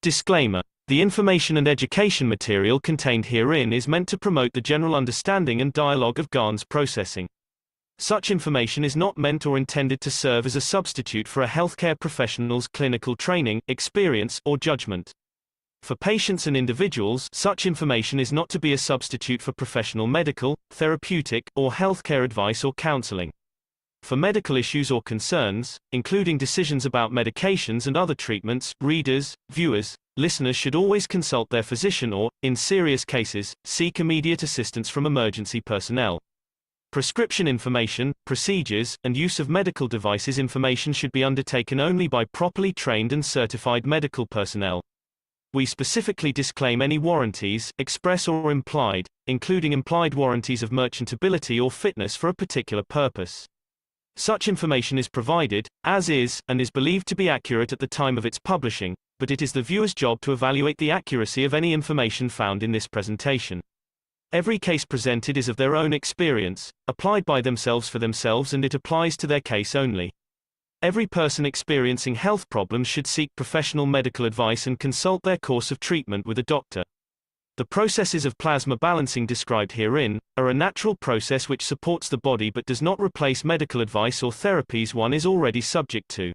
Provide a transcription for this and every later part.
Disclaimer: the information and education material contained herein is meant to promote the general understanding and dialogue of GAN's processing. Such information is not meant or intended to serve as a substitute for a healthcare professional's clinical training, experience, or judgment. For patients and individuals, such information is not to be a substitute for professional medical, therapeutic, or healthcare advice or counseling. For medical issues or concerns, including decisions about medications and other treatments, readers, viewers, listeners should always consult their physician or, in serious cases, seek immediate assistance from emergency personnel. Prescription information, procedures, and use of medical devices information should be undertaken only by properly trained and certified medical personnel. We specifically disclaim any warranties, express or implied, including implied warranties of merchantability or fitness for a particular purpose. Such information is provided, as is, and is believed to be accurate at the time of its publishing, but it is the viewer's job to evaluate the accuracy of any information found in this presentation. Every case presented is of their own experience, applied by themselves for themselves, and it applies to their case only. Every person experiencing health problems should seek professional medical advice and consult their course of treatment with a doctor. The processes of plasma balancing described herein are a natural process which supports the body but does not replace medical advice or therapies one is already subject to.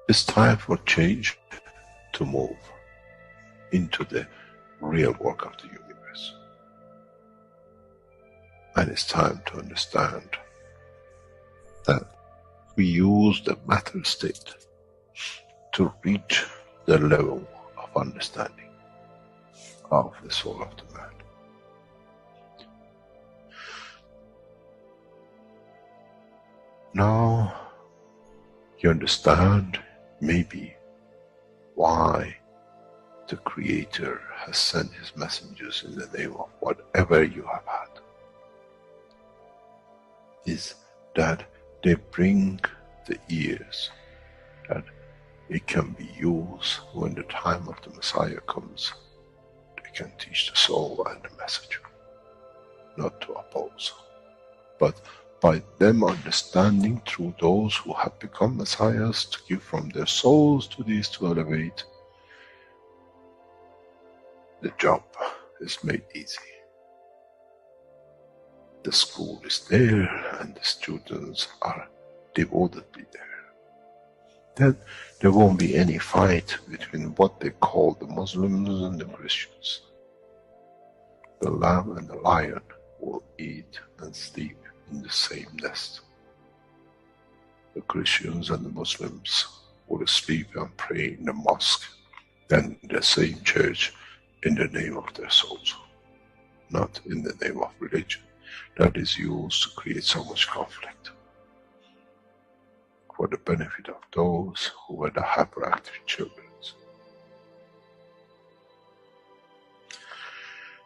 It's time for change to move into the real work of the universe. And it's time to understand that we use the matter state to reach the level of understanding of the soul of the man. Now you understand maybe why the Creator has sent His messengers in the name of whatever you have had. Is that they bring the ears, that it can be used when the time of the Messiah comes. They can teach the soul and the message, not to oppose, but by them understanding through those who have become messiahs to give from their souls to these to elevate, the job is made easy. The school is there and the students are devotedly there. Then there won't be any fight between what they call the Muslims and the Christians. The lamb and the lion will eat and sleep in the same nest. The Christians and the Muslims will sleep and pray in the mosque and in the same church in the name of their souls, not in the name of religion that is used to create so much conflict for the benefit of those who were the hyperactive children.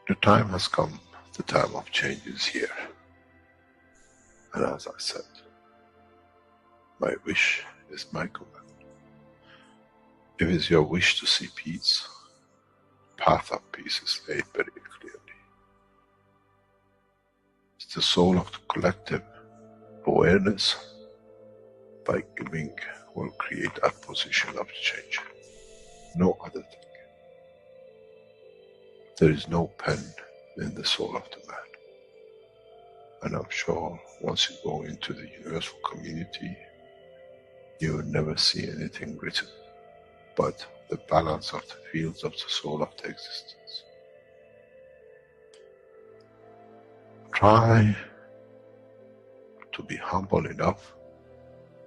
The time has come, the time of change is here. And as I said, my wish is my command. If it's your wish to see peace, the path of peace is laid very clearly. It's the soul of the collective awareness. By giving will create that position of change. No other thing. There is no pen in the soul of the man. And I'm sure once you go into the universal community, you will never see anything written but the balance of the fields of the soul of the existence. Try to be humble enough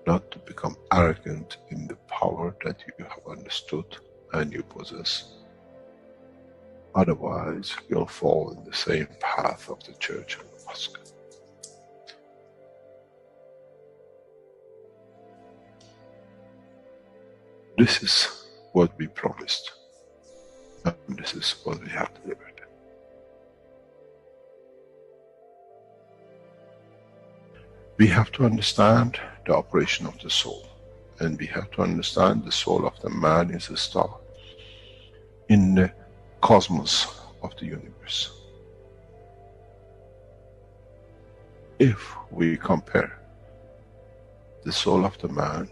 not to become arrogant in the power that you have understood and you possess. Otherwise, you'll fall in the same path of the church and the mosque. This is what we promised, and this is what we have delivered. We have to understand the operation of the soul, and we have to understand the soul of the man is a star in the cosmos of the universe. If we compare the soul of the man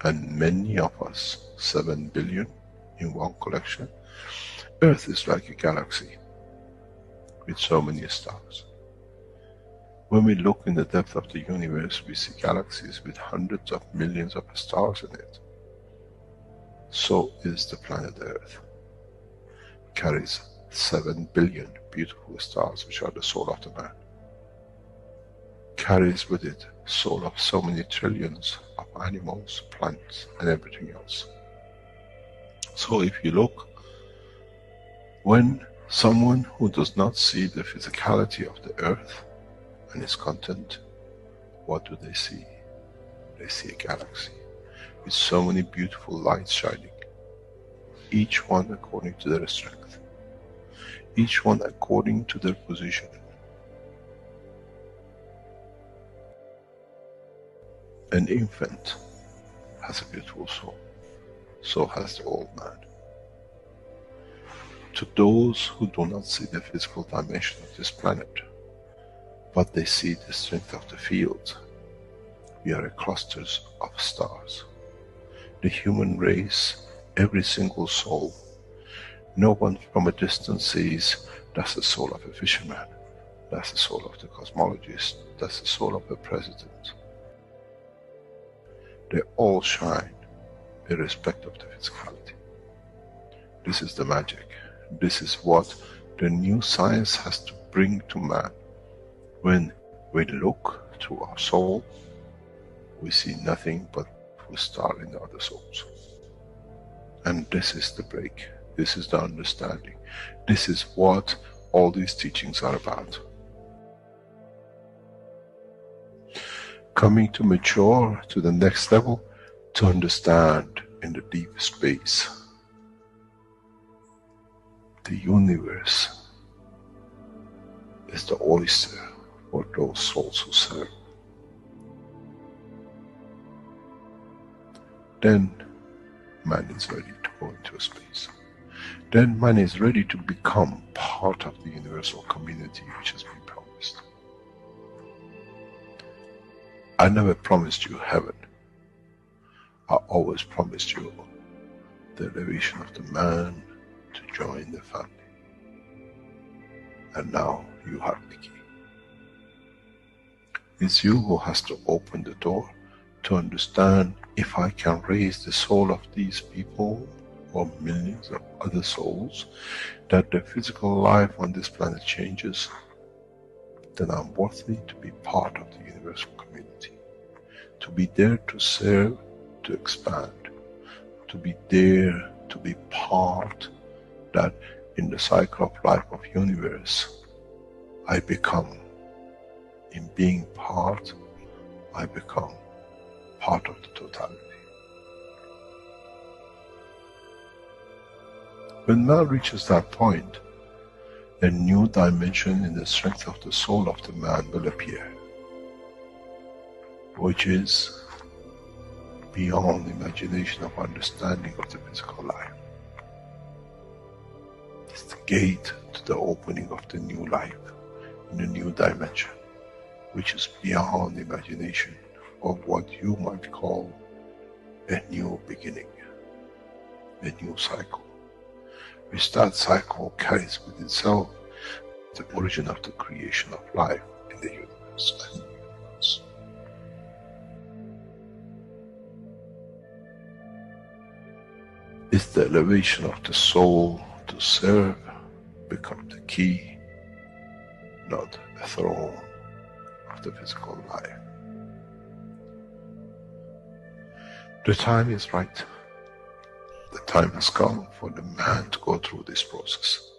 and many of us, 7 billion in one collection, Earth is like a galaxy with so many stars. When we look in the depth of the universe, we see galaxies with hundreds of millions of stars in it. So is the planet Earth. It carries 7 billion beautiful stars, which are the soul of the man. Carries with it soul of so many trillions of animals, plants, and everything else. So if you look, when someone who does not see the physicality of the earth and its content, what do they see? They see a galaxy with so many beautiful lights shining, each one according to their strength, each one according to their position. An infant has a beautiful soul, so has the old man. To those who do not see the physical dimension of this planet, but they see the strength of the field, we are clusters of stars. The human race, every single soul, no one from a distance sees that's the soul of a fisherman, that's the soul of the cosmologist, that's the soul of the president. They all shine, irrespective of the physicality. This is the magic. This is what the new science has to bring to man. When we look through our soul, we see nothing but a star in the other souls. And this is the break. This is the understanding. This is what all these teachings are about. Coming to mature to the next level, to understand in the deep space, the universe is the oyster for those souls who serve. Then man is ready to go into space. Then man is ready to become part of the universal community which has been promised. I never promised you heaven. I always promised you the elevation of the man to join the family. And now you have the key. It's you who has to open the door to understand, if I can raise the soul of these people or millions of other souls, that the physical life on this planet changes, then I'm worthy to be part of the universal community. To be there to serve, to expand, to be there, to be part, that in the cycle of life of universe, I become, in being part, I become part of the totality. When man reaches that point, a new dimension in the strength of the soul of the man will appear, which is beyond imagination of understanding of the physical life. It's the gate to the opening of the new life, in a new dimension, which is beyond imagination of what you might call a new beginning, a new cycle. Which that cycle carries with itself the origin of the creation of life in the universe and the universe. It's the elevation of the soul to serve become the key, not a throne of the physical life. The time is right. The time has come for the man to go through this process.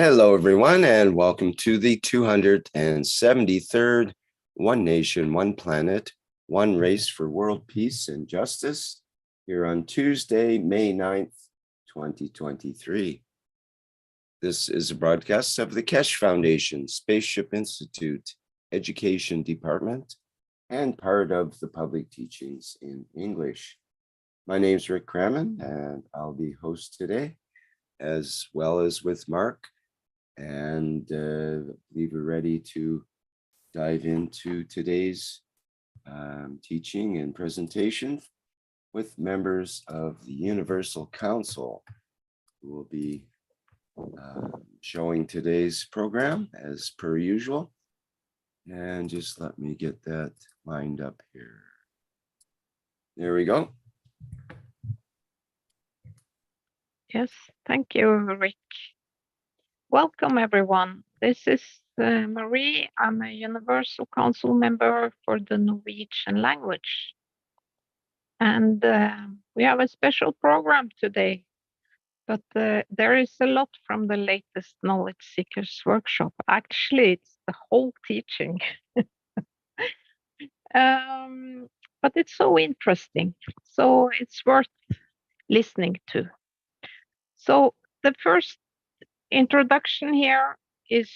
Hello, everyone, and welcome to the 273rd One Nation, One Planet, One Race for World Peace and Justice here on Tuesday, May 9th, 2023. This is a broadcast of the Keshe Foundation, Spaceship Institute, Education Department, and part of the public teachings in English. My name is Rick Crammon, and I'll be host today, as well as with Mark. And we were ready to dive into today's teaching and presentation with members of the Universal Council, who will be showing today's program as per usual. And just let me get that lined up here. There we go. Yes, thank you, Rick. Welcome, everyone. This is Marie. I'm a Universal Council member for the Norwegian language. And we have a special program today, but there is a lot from the latest Knowledge Seekers workshop. Actually, it's the whole teaching. But it's so interesting. So it's worth listening to. So the first introduction here is,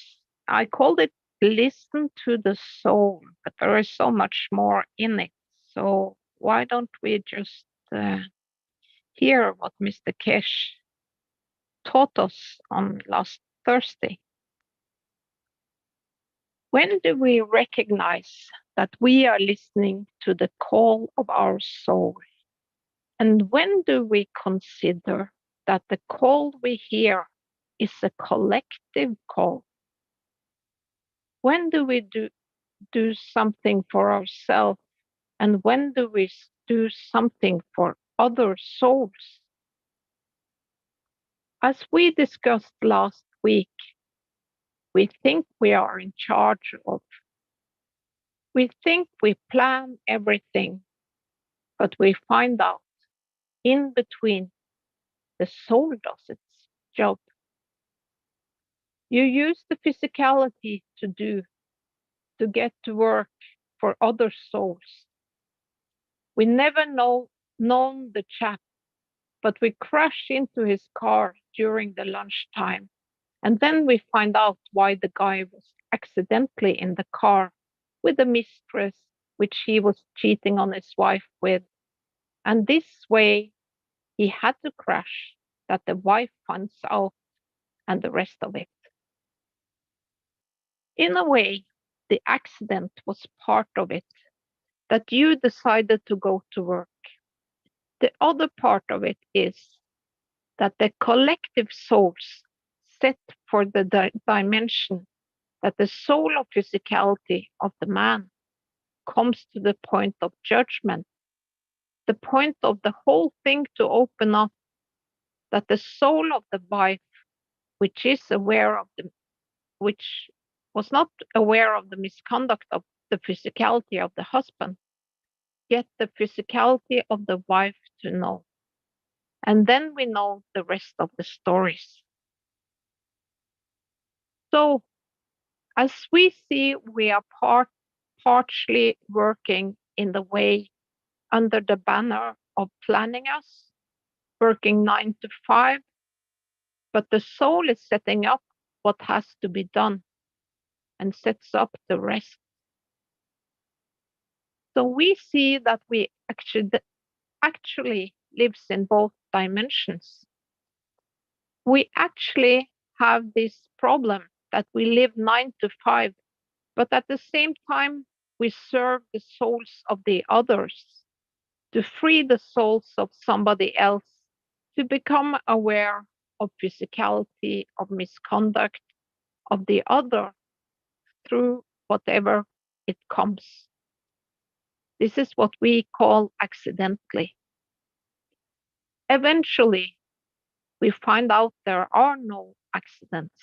I called it Listen to the Soul, but there is so much more in it. So why don't we just hear what Mr. Keshe taught us on last Thursday? When do we recognize that we are listening to the call of our soul? And when do we consider that the call we hear is a collective call? When do we do something for ourselves, and when do we do something for other souls? As we discussed last week, we think we are in charge of. We think we plan everything, but we find out in between the soul does its job. You use the physicality to get to work for other souls. We never known the chap, but we crash into his car during the lunchtime. And then we find out why the guy was accidentally in the car with a mistress, which he was cheating on his wife with. And this way, he had to crash, that the wife finds out, and the rest of it. In a way, the accident was part of it, that you decided to go to work. The other part of it is that the collective souls set for the dimension that the soul of physicality of the man comes to the point of judgment, the point of the whole thing to open up, that the soul of the wife, which was not aware of the misconduct of the physicality of the husband, get the physicality of the wife to know. And then we know the rest of the stories. So, as we see, we are partially working in the way under the banner of planning us, working 9 to 5, but the soul is setting up what has to be done and sets up the rest. So we see that we actually lives in both dimensions. We actually have this problem that we live 9 to 5, but at the same time, we serve the souls of the others, to free the souls of somebody else, to become aware of physicality, of misconduct of the other through whatever it comes. This is what we call accidentally. Eventually, we find out there are no accidents.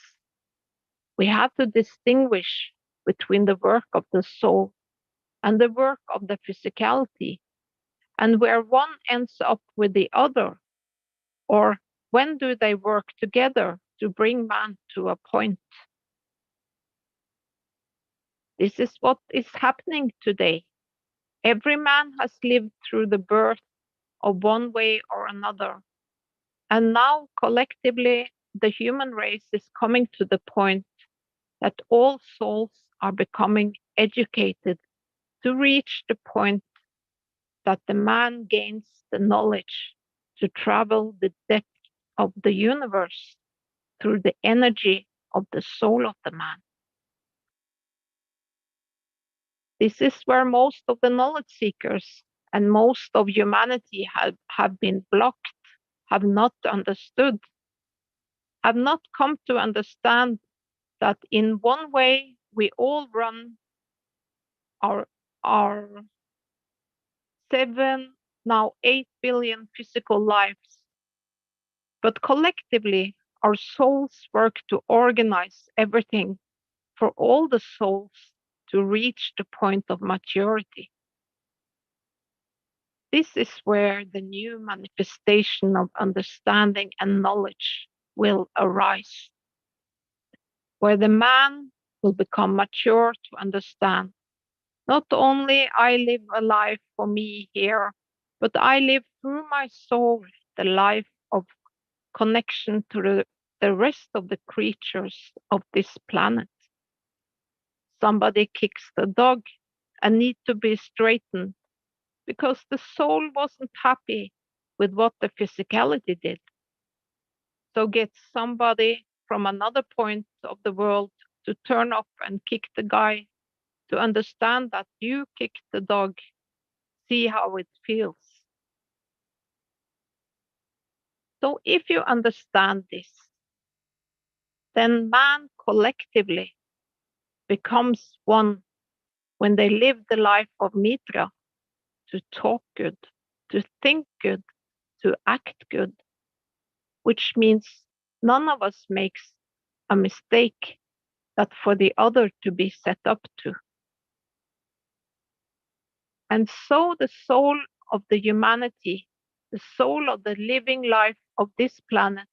We have to distinguish between the work of the soul and the work of the physicality, and where one ends up with the other, or when do they work together to bring man to a point. This is what is happening today. Every man has lived through the birth of one way or another. And now collectively, the human race is coming to the point that all souls are becoming educated to reach the point that the man gains the knowledge to travel the depth of the universe through the energy of the soul of the man. This is where most of the knowledge seekers and most of humanity have been blocked, have not understood, have not come to understand that in one way we all run our 7, now 8 billion physical lives. But collectively, our souls work to organize everything for all the souls to reach the point of maturity. This is where the new manifestation of understanding and knowledge will arise, where the man will become mature to understand. Not only I live a life for me here, but I live through my soul the life of connection to the rest of the creatures of this planet. Somebody kicks the dog and needs to be straightened because the soul wasn't happy with what the physicality did. So get somebody from another point of the world to turn up and kick the guy to understand that you kicked the dog. See how it feels. So if you understand this, then man collectively becomes one when they live the life of Mitra, to talk good, to think good, to act good, which means none of us makes a mistake that for the other to be set up to. And so the soul of the humanity, the soul of the living life of this planet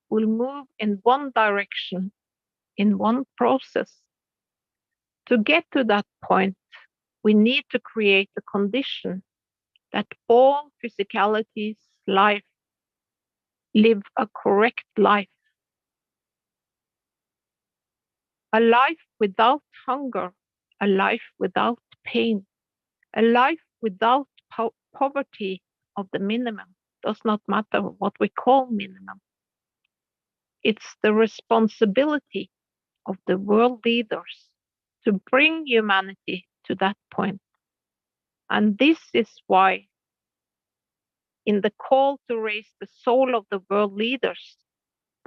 will move in one direction, in one process. To get to that point, we need to create a condition that all physicalities live a correct life. A life without hunger, a life without pain, a life without poverty of the minimum. Does not matter what we call minimum. It's the responsibility of the world leaders to bring humanity to that point. And this is why in the call to raise the soul of the world leaders,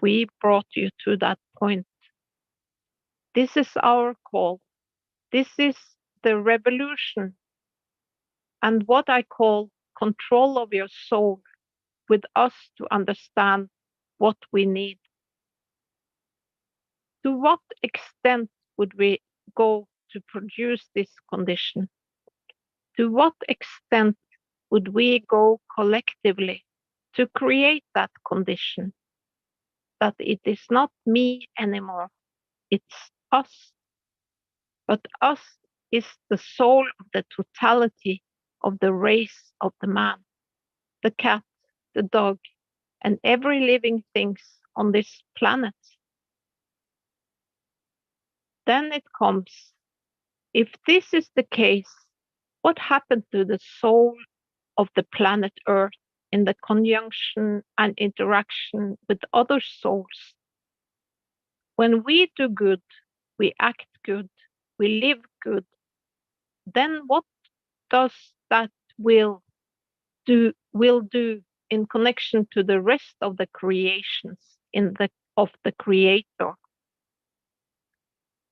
we brought you to that point. This is our call. This is the revolution and what I call control of your soul with us to understand what we need. To what extent would we go to produce this condition? To what extent would we go collectively to create that condition? That it is not me anymore, it's us. But us is the soul of the totality of the race of the man, the cat, the dog, and every living thing on this planet. Then it comes, if this is the case, what happened to the soul of the planet Earth in the conjunction and interaction with other souls? When we do good, we act good, we live good, then what does that will do in connection to the rest of the creations of the Creator?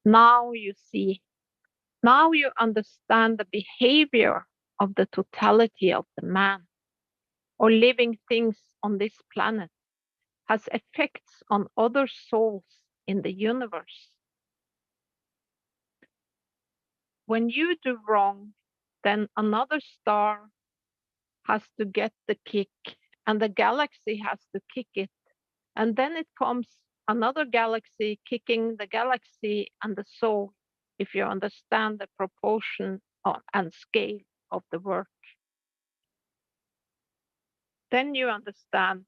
Now you see, now you understand the behavior of the totality of the man or living things on this planet has effects on other souls in the universe. When you do wrong, then another star has to get the kick and the galaxy has to kick it. And then it comes another galaxy kicking the galaxy and the soul, if you understand the proportion and scale of the work. Then you understand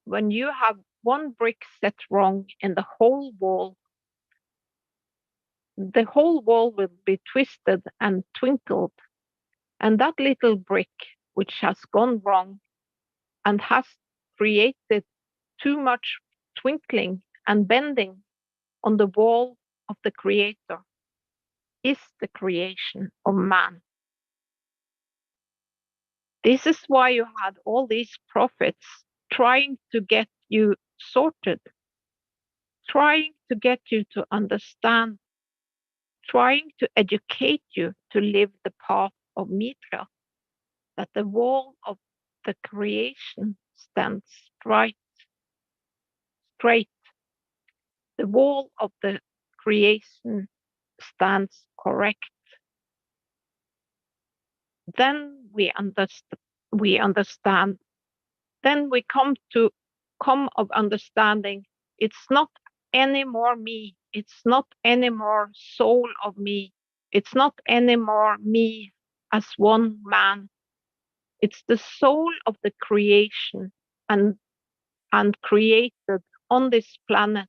when you have one brick set wrong in the whole wall will be twisted and twinkled. And that little brick, which has gone wrong and has created too much twinkling and bending on the wall of the Creator, is the creation of man. This is why you had all these prophets trying to get you sorted, trying to get you to understand, trying to educate you to live the path of Mitra, that the wall of the creation stands straight. The wall of the creation stands correct. Then we understand. Then we come of understanding. It's not anymore me. It's not anymore soul of me. It's not anymore me as one man. It's the soul of the creation and created on this planet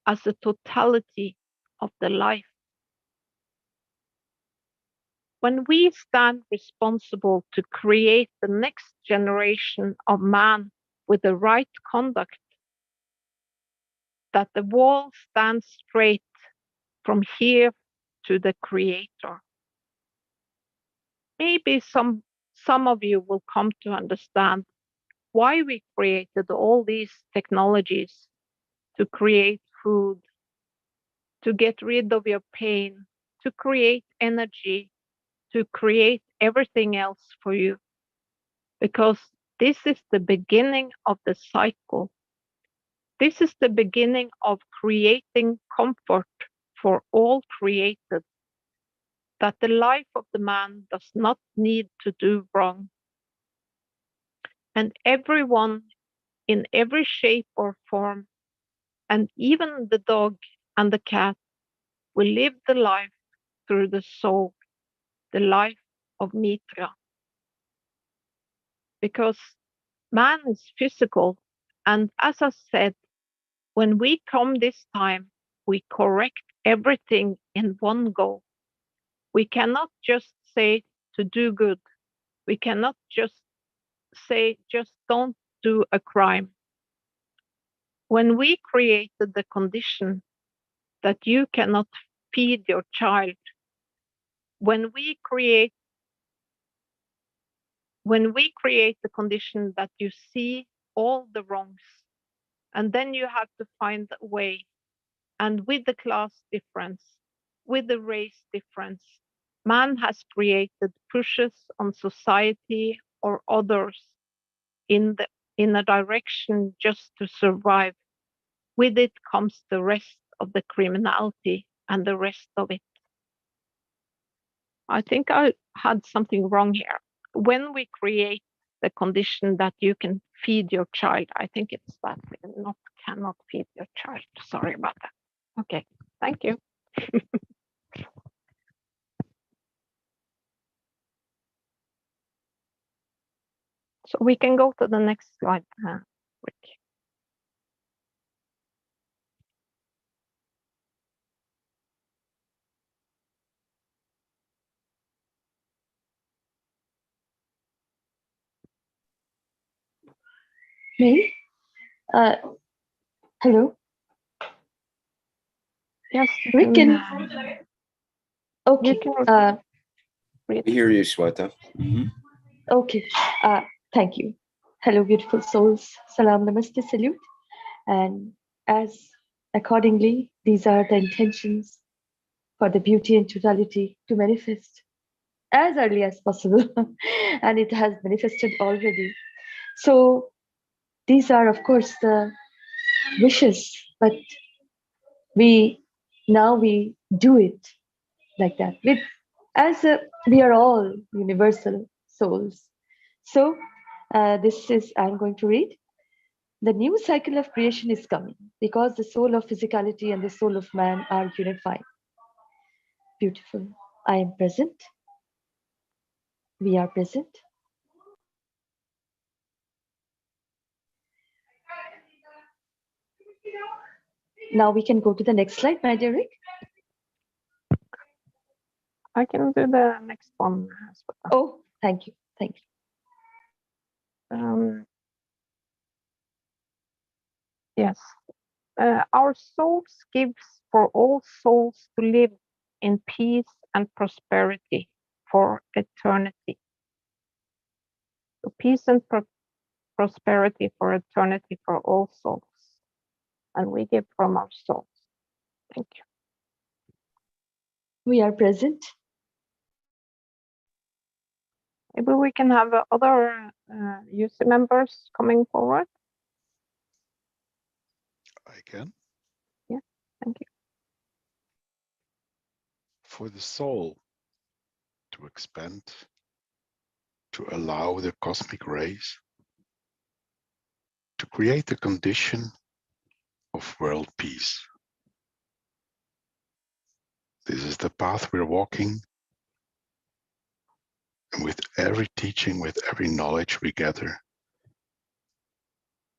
as the totality of the life. When we stand responsible to create the next generation of man with the right conduct, that the wall stands straight from here to the Creator. Maybe some of you will come to understand why we created all these technologies to create food, to get rid of your pain, to create energy, to create everything else for you. Because this is the beginning of the cycle. This is the beginning of creating comfort for all created, that the life of the man does not need to do wrong. And everyone in every shape or form, and even the dog and the cat, will live the life through the soul, the life of Mitra. Because man is physical, and as I said, when we come this time, we correct everything in one go. We cannot just say to do good. We cannot just say, just don't do a crime. When we created the condition that you cannot feed your child, when we create the condition that you see all the wrongs, and then you have to find a way, and with the class difference, with the race difference, man has created pushes on society or others in a direction just to survive. With it comes the rest of the criminality and the rest of it. I think I had something wrong here. When we create the condition that you can feed your child, I think it's that we cannot feed your child. Sorry about that. Okay, thank you. So we can go to the next slide, Rick. Me? Hello? Yes, We can. Okay. You can We hear you, Sweta. Okay. Thank you. Hello, beautiful souls. Salam, namaste, salute. And as accordingly, these are the intentions for the beauty and totality to manifest as early as possible. And it has manifested already. So these are, of course, the wishes, but we do it like that. We are all universal souls. So this is, I'm going to read. The new cycle of creation is coming because the soul of physicality and the soul of man are unified. Beautiful. I am present. We are present. Now we can go to the next slide, my dear Rick. I can do the next one as well. Oh, thank you. Thank you. Yes. Our souls gives for all souls to live in peace and prosperity for eternity. So peace and prosperity for eternity for all souls. And we give from our souls. Thank you. We are present. Maybe we can have other UC members coming forward. I can. Yeah, thank you. For the soul to expand, to allow the cosmic rays to create the condition of world peace. This is the path we're walking, and with every teaching, with every knowledge we gather,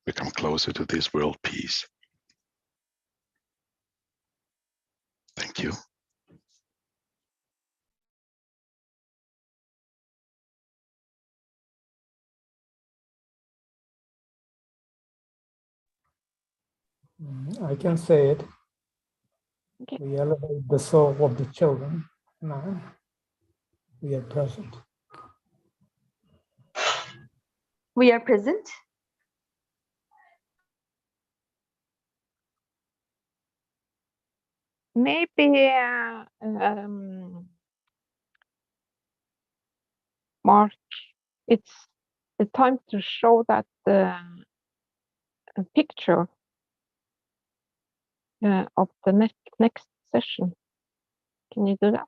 we come closer to this world peace. Thank you. I can say it. Okay. We elevate the soul of the children now. We are present. We are present. Maybe Mark, it's the time to show that picture of the next session. Can you do that?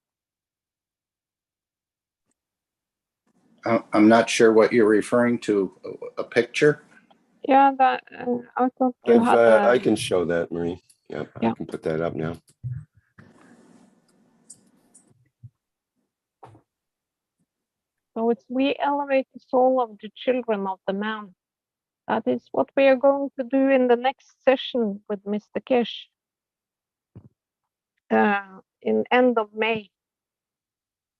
I'm not sure what you're referring to, a picture? Yeah, that I thought you had. I can show that, Marie. Yeah, Yeah. I can put that up now. So it's we elevate the soul of the children of the man. That is what we are going to do in the next session with Mr. Keshe in end of May.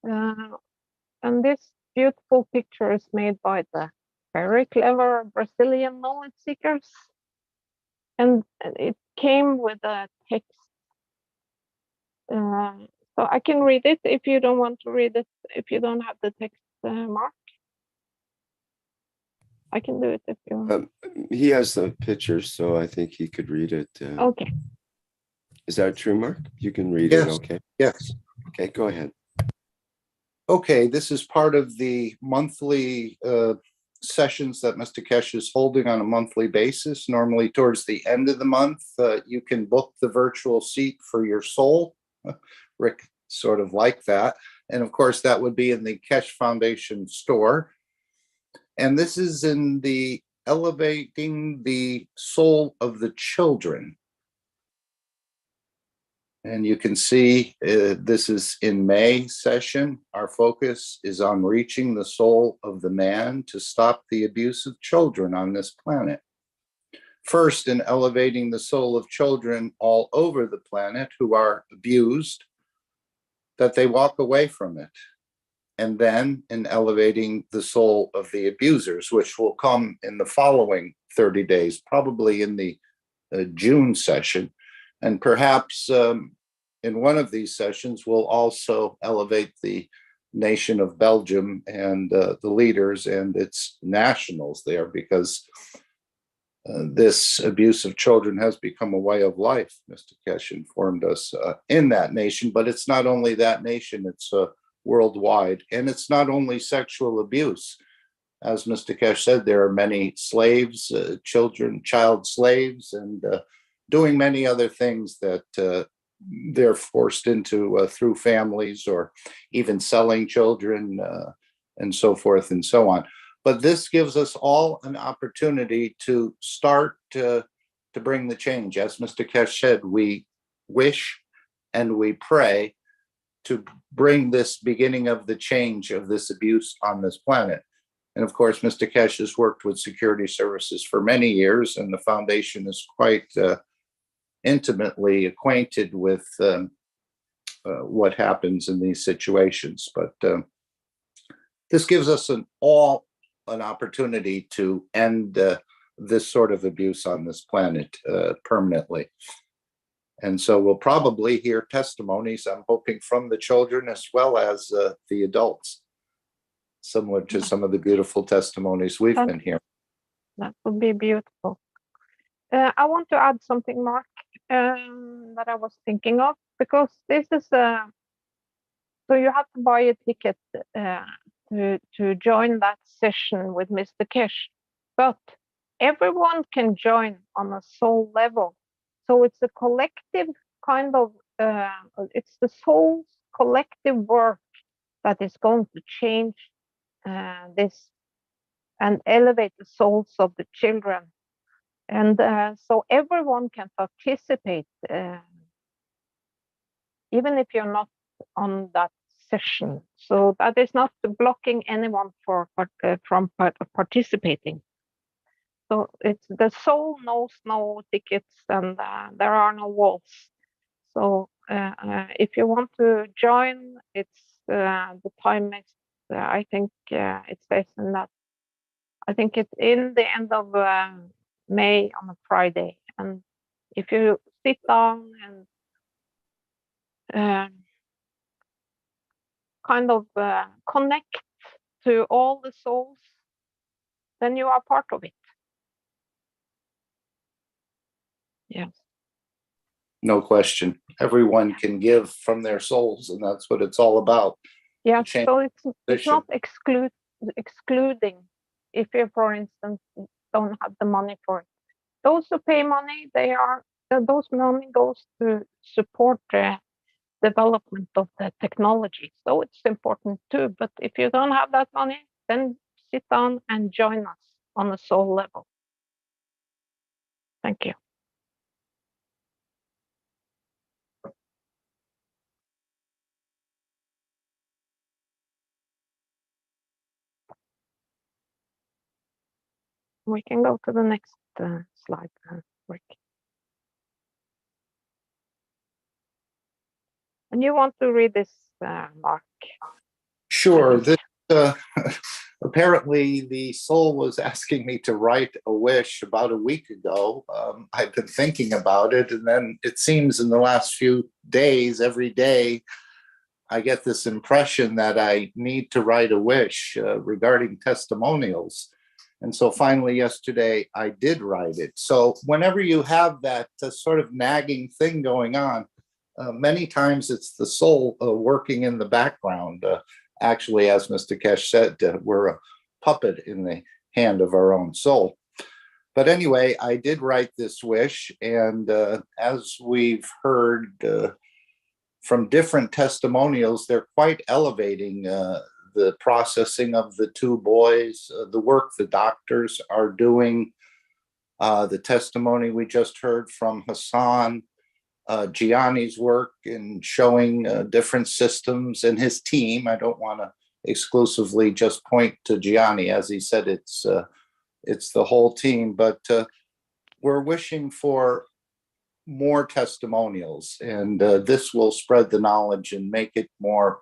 And this beautiful picture is made by the very clever Brazilian knowledge seekers. And it came with a text. So I can read it if you don't want to read it, if you don't have the text, Mark. I can do it if you want. He has the pictures, so I think he could read it. Okay. Is that true, Mark? You can read Yes. it, okay? Yes. Okay, go ahead. Okay, this is part of the monthly sessions that Mr. Keshe is holding on a monthly basis. Normally towards the end of the month, you can book the virtual seat for your soul. Rick sort of like that. And of course, that would be in the Keshe Foundation store. And this is in the elevating the soul of the children. And you can see this is in May session. Our focus is on reaching the soul of the man to stop the abuse of children on this planet. First, in elevating the soul of children all over the planet who are abused, that they walk away from it. And then in elevating the soul of the abusers, which will come in the following 30 days, probably in the June session. And perhaps in one of these sessions, we'll also elevate the nation of Belgium and the leaders and its nationals there, because this abuse of children has become a way of life. Mr. Keshe informed us in that nation, but it's not only that nation, it's worldwide. And it's not only sexual abuse. As Mr. Keshe said, there are many slaves, child slaves, and doing many other things that they're forced into through families, or even selling children and so forth and so on. But this gives us all an opportunity to start to bring the change. As Mr. Keshe said, we wish and we pray to bring this beginning of the change of this abuse on this planet. And of course, Mr. Keshe has worked with security services for many years, and the foundation is quite intimately acquainted with what happens in these situations. But this gives us an opportunity to end this sort of abuse on this planet permanently. And so we'll probably hear testimonies, I'm hoping, from the children as well as the adults, similar to some of the beautiful testimonies we've been hearing. That would be beautiful. I want to add something, Mark, that I was thinking of, because this is so you have to buy a ticket to join that session with Mr. Keshe, but everyone can join on a soul level. So it's a collective kind of, it's the soul's collective work that is going to change this and elevate the souls of the children. And so everyone can participate, even if you're not on that session. So that is not blocking anyone from participating. So it's the soul knows no tickets, and there are no walls. So if you want to join, it's the time is I think it says in that. I think it's in the end of May on a Friday, and if you sit down and kind of connect to all the souls, then you are part of it. Yes. No question. Everyone can give from their souls, and that's what it's all about. Yeah, so it's not excluding if you, for instance, don't have the money for it. Those who pay money, those money goes to support the development of the technology. So it's important too. But if you don't have that money, then sit down and join us on a soul level. Thank you. We can go to the next slide, Rick. And you want to read this, Mark? Sure. This, apparently, the soul was asking me to write a wish about a week ago. I've been thinking about it, and then it seems in the last few days, every day, I get this impression that I need to write a wish regarding testimonials. And so finally yesterday, I did write it. So whenever you have that sort of nagging thing going on, many times it's the soul working in the background. Actually, as Mr. Keshe said, we're a puppet in the hand of our own soul. But anyway, I did write this wish. And as we've heard from different testimonials, they're quite elevating the processing of the two boys, the work the doctors are doing, the testimony we just heard from Hassan, Gianni's work in showing different systems, and his team. I don't want to exclusively just point to Gianni. As he said, it's the whole team, but we're wishing for more testimonials, and this will spread the knowledge and make it more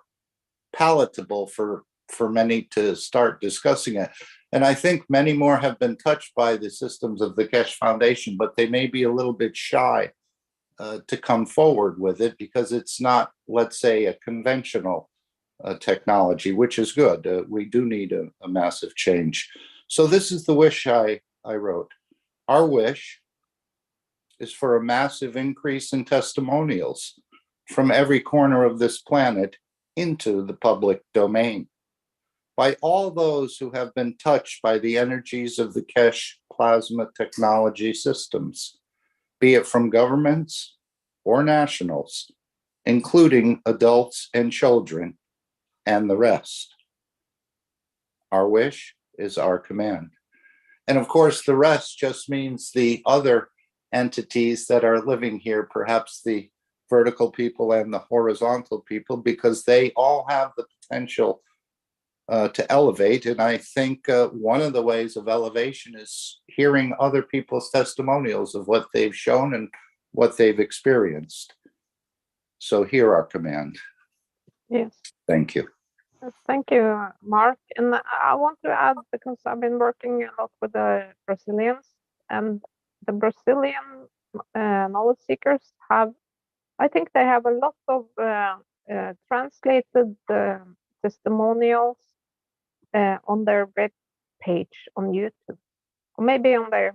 palatable for many to start discussing it. And I think many more have been touched by the systems of the Keshe Foundation, but they may be a little bit shy to come forward with it because it's not, let's say, a conventional technology, which is good. We do need a massive change. So this is the wish I wrote. Our wish is for a massive increase in testimonials from every corner of this planet into the public domain by all those who have been touched by the energies of the Keshe plasma technology systems, be it from governments or nationals, including adults and children and the rest. Our wish is our command. And of course, the rest just means the other entities that are living here, perhaps the vertical people and the horizontal people, because they all have the potential to elevate. And I think one of the ways of elevation is hearing other people's testimonials of what they've shown and what they've experienced. So hear our command. Yes. Thank you. Thank you, Mark. And I want to add, because I've been working a lot with the Brazilians, and the Brazilian knowledge seekers have, I think they have a lot of translated testimonials on their web page on YouTube, or maybe on their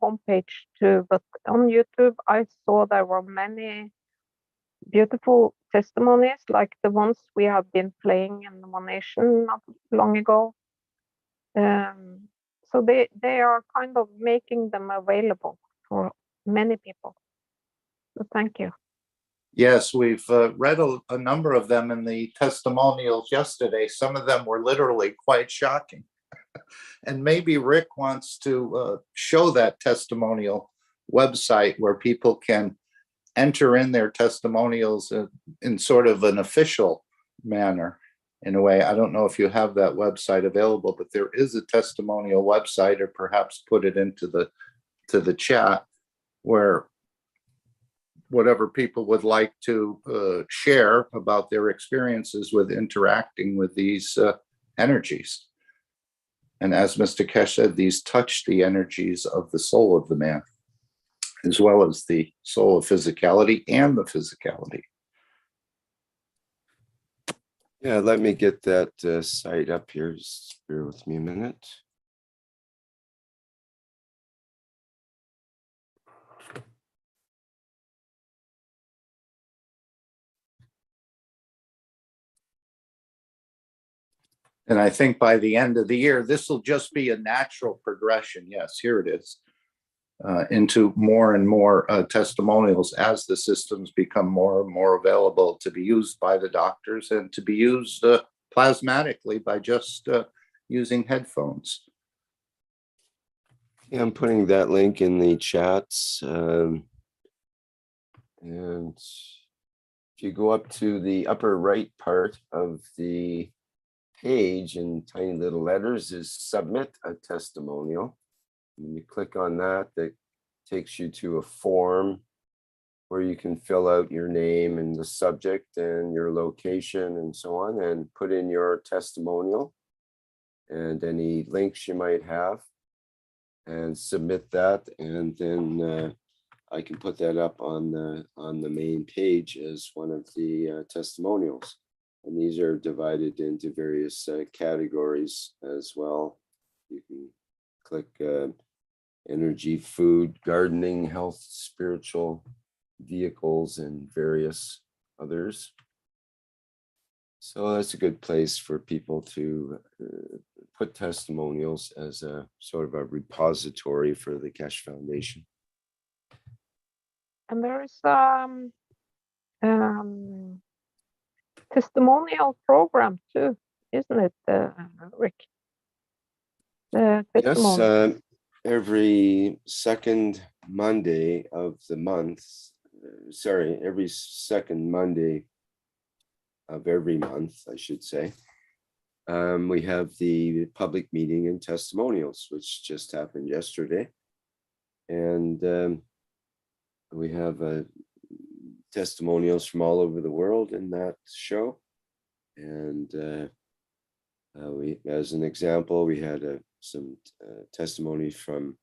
homepage too. But on YouTube, I saw there were many beautiful testimonies, like the ones we have been playing in One Nation not long ago. So they are kind of making them available for many people. So thank you. Yes, we've read a number of them in the testimonials yesterday. Some of them were literally quite shocking. And maybe Rick wants to show that testimonial website where people can enter in their testimonials in sort of an official manner. In a way, I don't know if you have that website available, but there is a testimonial website, or perhaps put it into the chat, where whatever people would like to share about their experiences with interacting with these energies. And as Mr. Keshe said, these touch the energies of the soul of the man, as well as the soul of physicality and the physicality. Yeah, let me get that site up here. Just bear with me a minute. And I think by the end of the year, this will just be a natural progression. Yes, here it is. Into more and more testimonials as the systems become more and more available to be used by the doctors and to be used plasmatically by just using headphones. Yeah, I'm putting that link in the chats. And if you go up to the upper right part of the page in tiny little letters is submit a testimonial. When you click on that, that takes you to a form where you can fill out your name and the subject and your location and so on, and put in your testimonial and any links you might have, and submit that. And then I can put that up on the main page as one of the testimonials. And these are divided into various categories as well. You can click energy, food, gardening, health, spiritual, vehicles, and various others. So that's a good place for people to put testimonials as a sort of a repository for the Keshe Foundation. And there is testimonial program too, isn't it, Rick? Yes, every second Monday of the month, every second Monday of every month, I should say, we have the public meeting and testimonials, which just happened yesterday. And we have testimonials from all over the world in that show. And we, as an example, we had some testimony from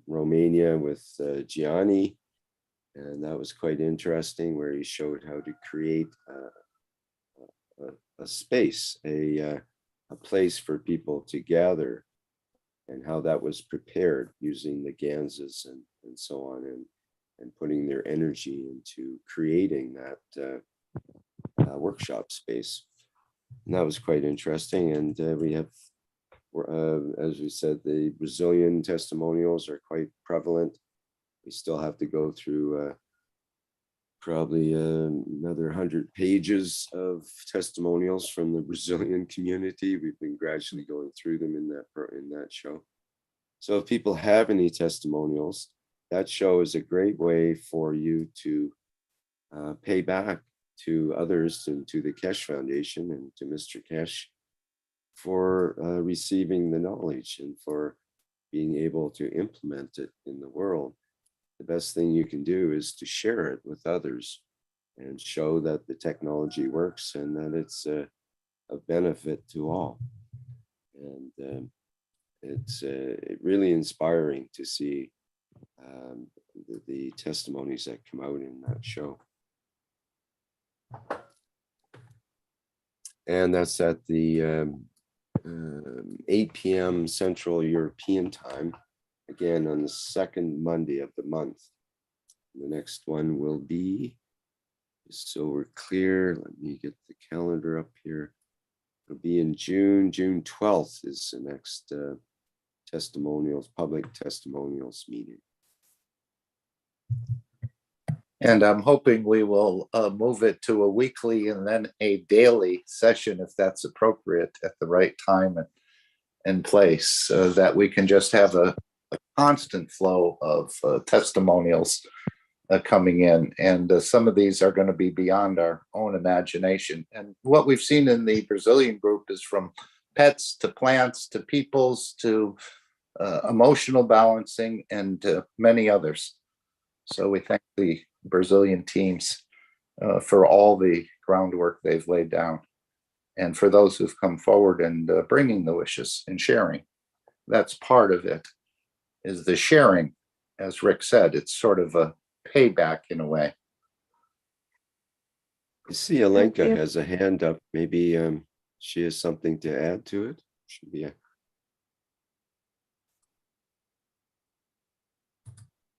Romania with Gianni, and that was quite interesting, where he showed how to create a space, a place for people to gather, and how that was prepared using the ganzas and so on, and putting their energy into creating that workshop space. And that was quite interesting. And we have, as we said, the Brazilian testimonials are quite prevalent. We still have to go through probably another 100 pages of testimonials from the Brazilian community. We've been gradually going through them in that show. So if people have any testimonials, that show is a great way for you to pay back to others and to the Keshe Foundation and to Mr. Keshe for receiving the knowledge and for being able to implement it in the world. The best thing you can do is to share it with others and show that the technology works and that it's of benefit to all. And it's really inspiring to see the testimonies that come out in that show. And that's at the 8 p.m. Central European time, again on the second Monday of the month. The next one will be, so we're clear, let me get the calendar up here. It'll be in June 12th is the next public testimonials meeting. And I'm hoping we will move it to a weekly and then a daily session if that's appropriate at the right time and place, so that we can just have a constant flow of testimonials coming in. And some of these are going to be beyond our own imagination. And what we've seen in the Brazilian group is from pets to plants to peoples to emotional balancing and many others. So we thank the Brazilian teams for all the groundwork they've laid down, and for those who've come forward and bringing the wishes and sharing. That's part of it, is the sharing. As Rick said, it's sort of a payback in a way. I see Alenka has a hand up. Maybe she has something to add to it. Should be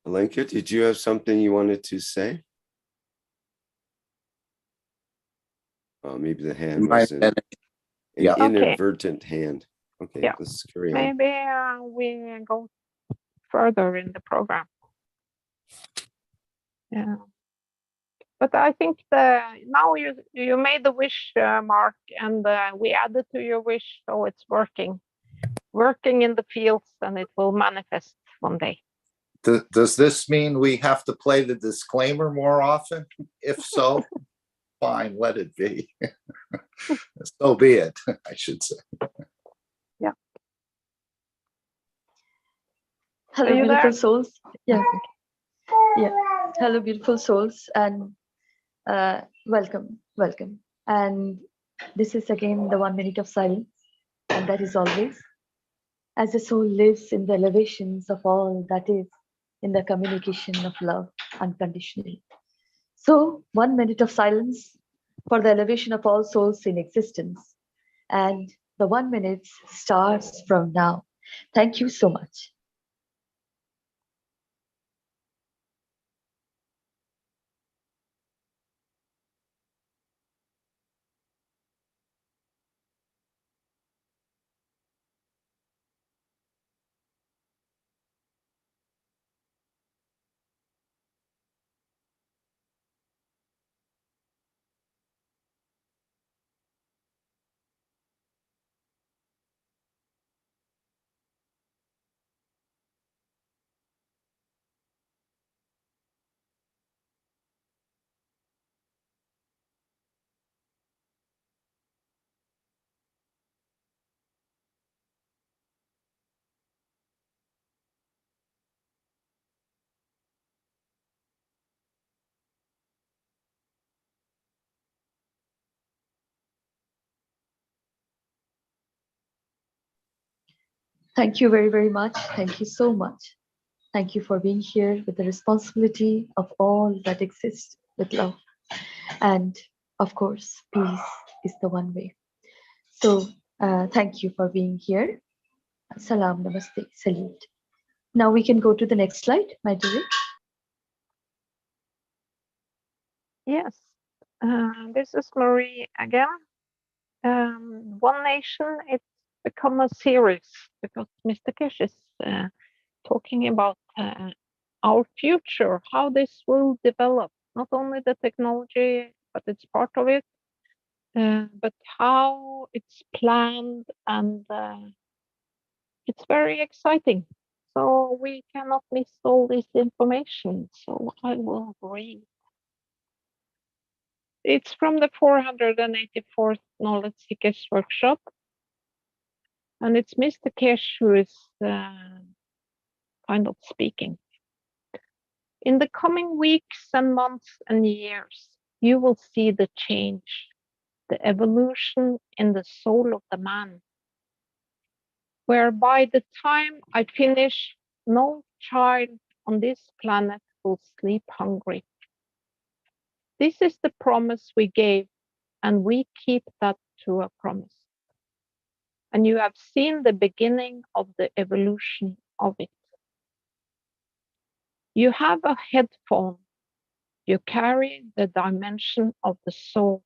Alenka, did you have something you wanted to say? Oh, maybe the hand was an inadvertent hand. Okay, yeah. Let's carry on. Maybe we go further in the program. Yeah. But I think now you made the wish, Mark, and we added to your wish, so it's working in the fields, and it will manifest one day. Does this mean we have to play the disclaimer more often? If so, fine, let it be. So be it, I should say. Yeah. Hello, beautiful souls. Yeah. Yeah. Hello, beautiful souls, and welcome. And this is again the 1 minute of silence, and that is always as the soul lives in the elevations of all that is, in the communication of love unconditionally. So 1 minute of silence for the elevation of all souls in existence. And the 1 minute starts from now. Thank you so much. Thank you very, very much. Thank you so much. Thank you for being here with the responsibility of all that exists with love. And of course, peace is the one way. So thank you for being here. Salam, namaste, salute. Now we can go to the next slide, my dear. Yes, this is Marie again. One Nation, it's become a series because Mr. Keshe is talking about our future, how this will develop not only the technology, but it's part of it, but how it's planned, and it's very exciting. So we cannot miss all this information. So I will read. It's from the 484th Knowledge Seekers Workshop. And it's Mr. Keshe who is kind of speaking. In the coming weeks and months and years, you will see the change, the evolution in the soul of the man, where by the time I finish, no child on this planet will sleep hungry. This is the promise we gave, and we keep that to a promise. And you have seen the beginning of the evolution of it. You have a headphone. You carry the dimension of the soul.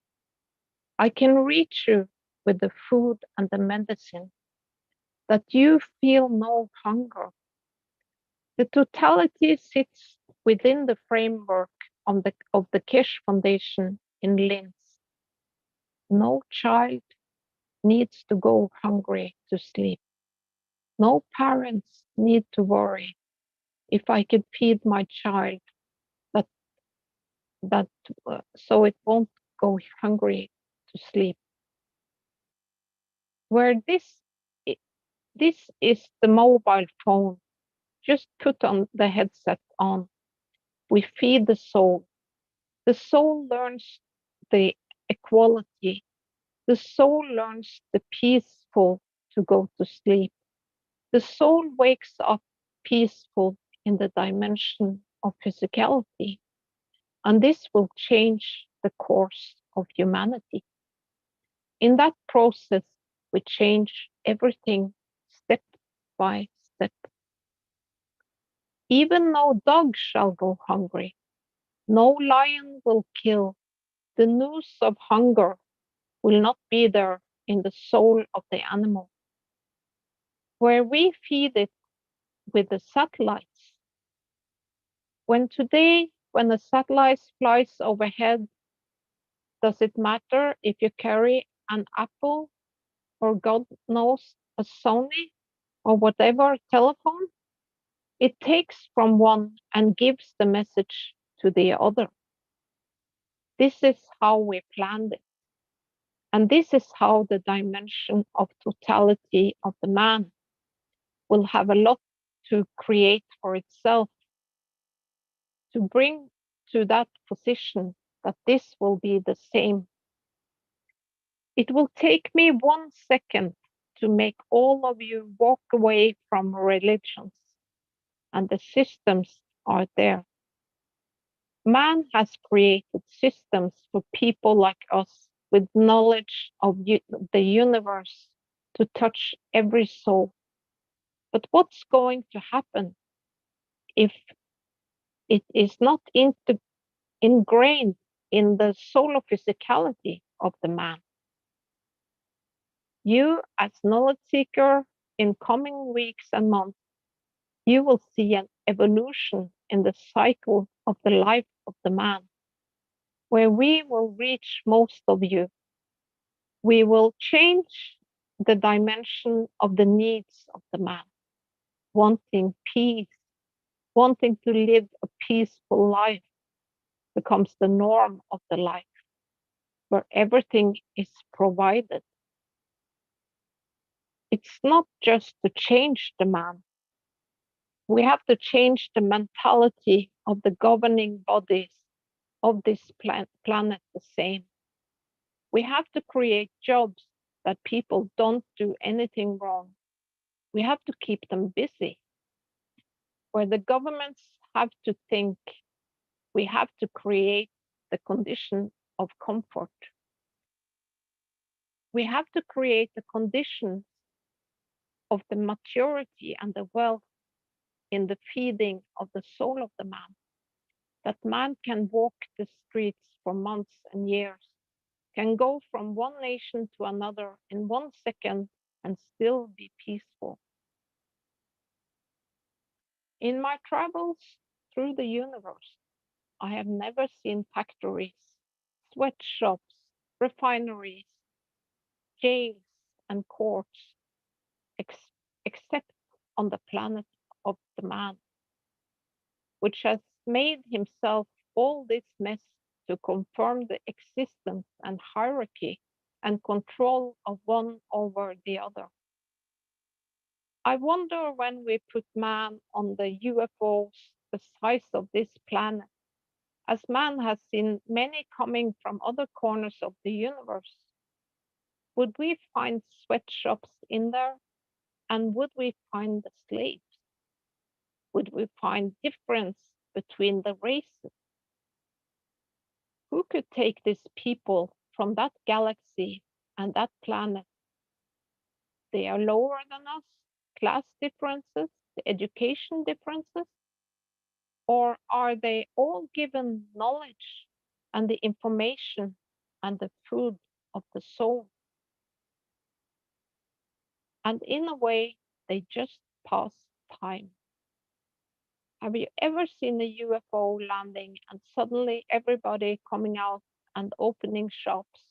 I can reach you with the food and the medicine, that you feel no hunger. The totality sits within the framework of the Keshe Foundation in Linz. No child needs to go hungry to sleep. No parents need to worry. If I could feed my child, so it won't go hungry to sleep. Where this is the mobile phone, just put on the headset on. We feed the soul. The soul learns the equality. The soul learns the peaceful to go to sleep. The soul wakes up peaceful in the dimension of physicality. And this will change the course of humanity. In that process, we change everything step by step. Even no dog shall go hungry, no lion will kill. The news of hunger will not be there in the soul of the animal. Where we feed it with the satellites. When a satellite flies overhead, does it matter if you carry an Apple or God knows a Sony or whatever telephone? It takes from one and gives the message to the other. This is how we planned it. And this is how the dimension of totality of the man will have a lot to create for itself, to bring to that position that this will be the same. It will take me 1 second to make all of you walk away from religions, and the systems are there. Man has created systems for people like us with knowledge of the universe to touch every soul. But what's going to happen if it is not ingrained in the soul physicality of the man? You, as knowledge seeker, in coming weeks and months, you will see an evolution in the cycle of the life of the man, where we will reach most of you. We will change the dimension of the needs of the man, wanting peace, wanting to live a peaceful life becomes the norm of the life, where everything is provided. It's not just to change the man. We have to change the mentality of the governing bodies of this planet the same. We have to create jobs that people don't do anything wrong. We have to keep them busy. Where the governments have to think, we have to create the condition of comfort. We have to create the conditions of the maturity and the wealth in the feeding of the soul of the man, that man can walk the streets for months and years, can go from one nation to another in 1 second and still be peaceful. In my travels through the universe, I have never seen factories, sweatshops, refineries, jails, and courts, except on the planet of the man, which has made himself all this mess to confirm the existence and hierarchy and control of one over the other. I wonder when we put man on the UFOs the size of this planet, as man has seen many coming from other corners of the universe, would we find sweatshops in there? And would we find the slaves? Would we find difference between the races? Who could take these people from that galaxy and that planet? They are lower than us, class differences, the education differences, or are they all given knowledge and the information and the food of the soul? And in a way, they just pass time. Have you ever seen a UFO landing and suddenly everybody coming out and opening shops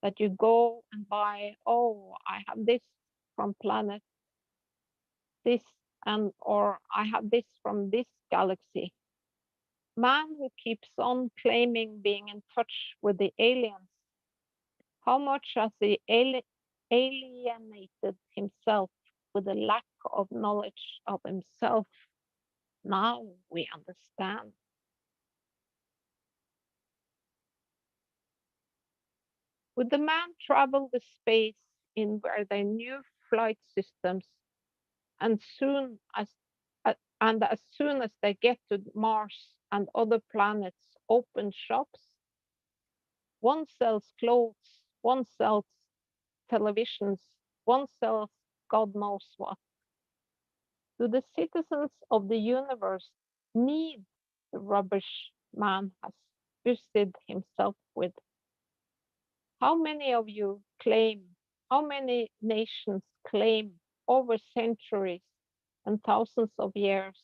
that you go and buy? Oh, I have this from planet this, and or I have this from this galaxy. Man who keeps on claiming being in touch with the aliens, how much has he alienated himself with a lack of knowledge of himself? Now we understand. Would the man travel the space in where their new flight systems, and as soon as they get to Mars and other planets, open shops? One sells clothes, one sells televisions, one sells God knows what. Do the citizens of the universe need the rubbish man has boosted himself with? How many of you claim, how many nations claim over centuries and thousands of years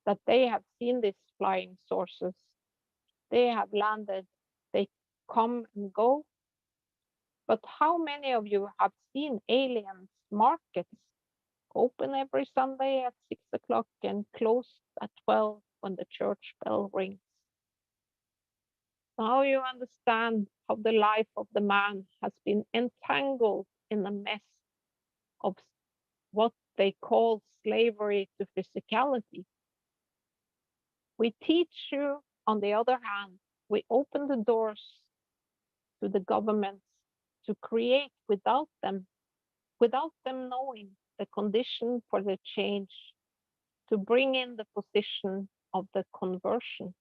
that they have seen these flying saucers? They have landed, they come and go. But how many of you have seen aliens markets open every Sunday at 6 o'clock and closed at 12 when the church bell rings? Now you understand how the life of the man has been entangled in a mess of what they call slavery to physicality. We teach you, on the other hand, we open the doors to the governments to create without them knowing the condition for the change, to bring in the position of the conversion.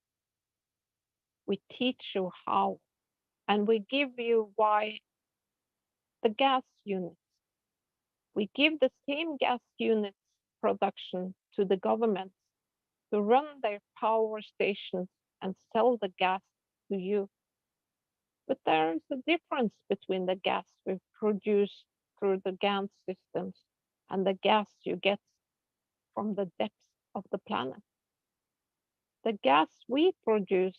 We teach you how, and we give you why the gas units. We give the same gas units production to the governments to run their power stations and sell the gas to you. But there is a difference between the gas we produce through the gas systems and the gas you get from the depths of the planet. The gas we produce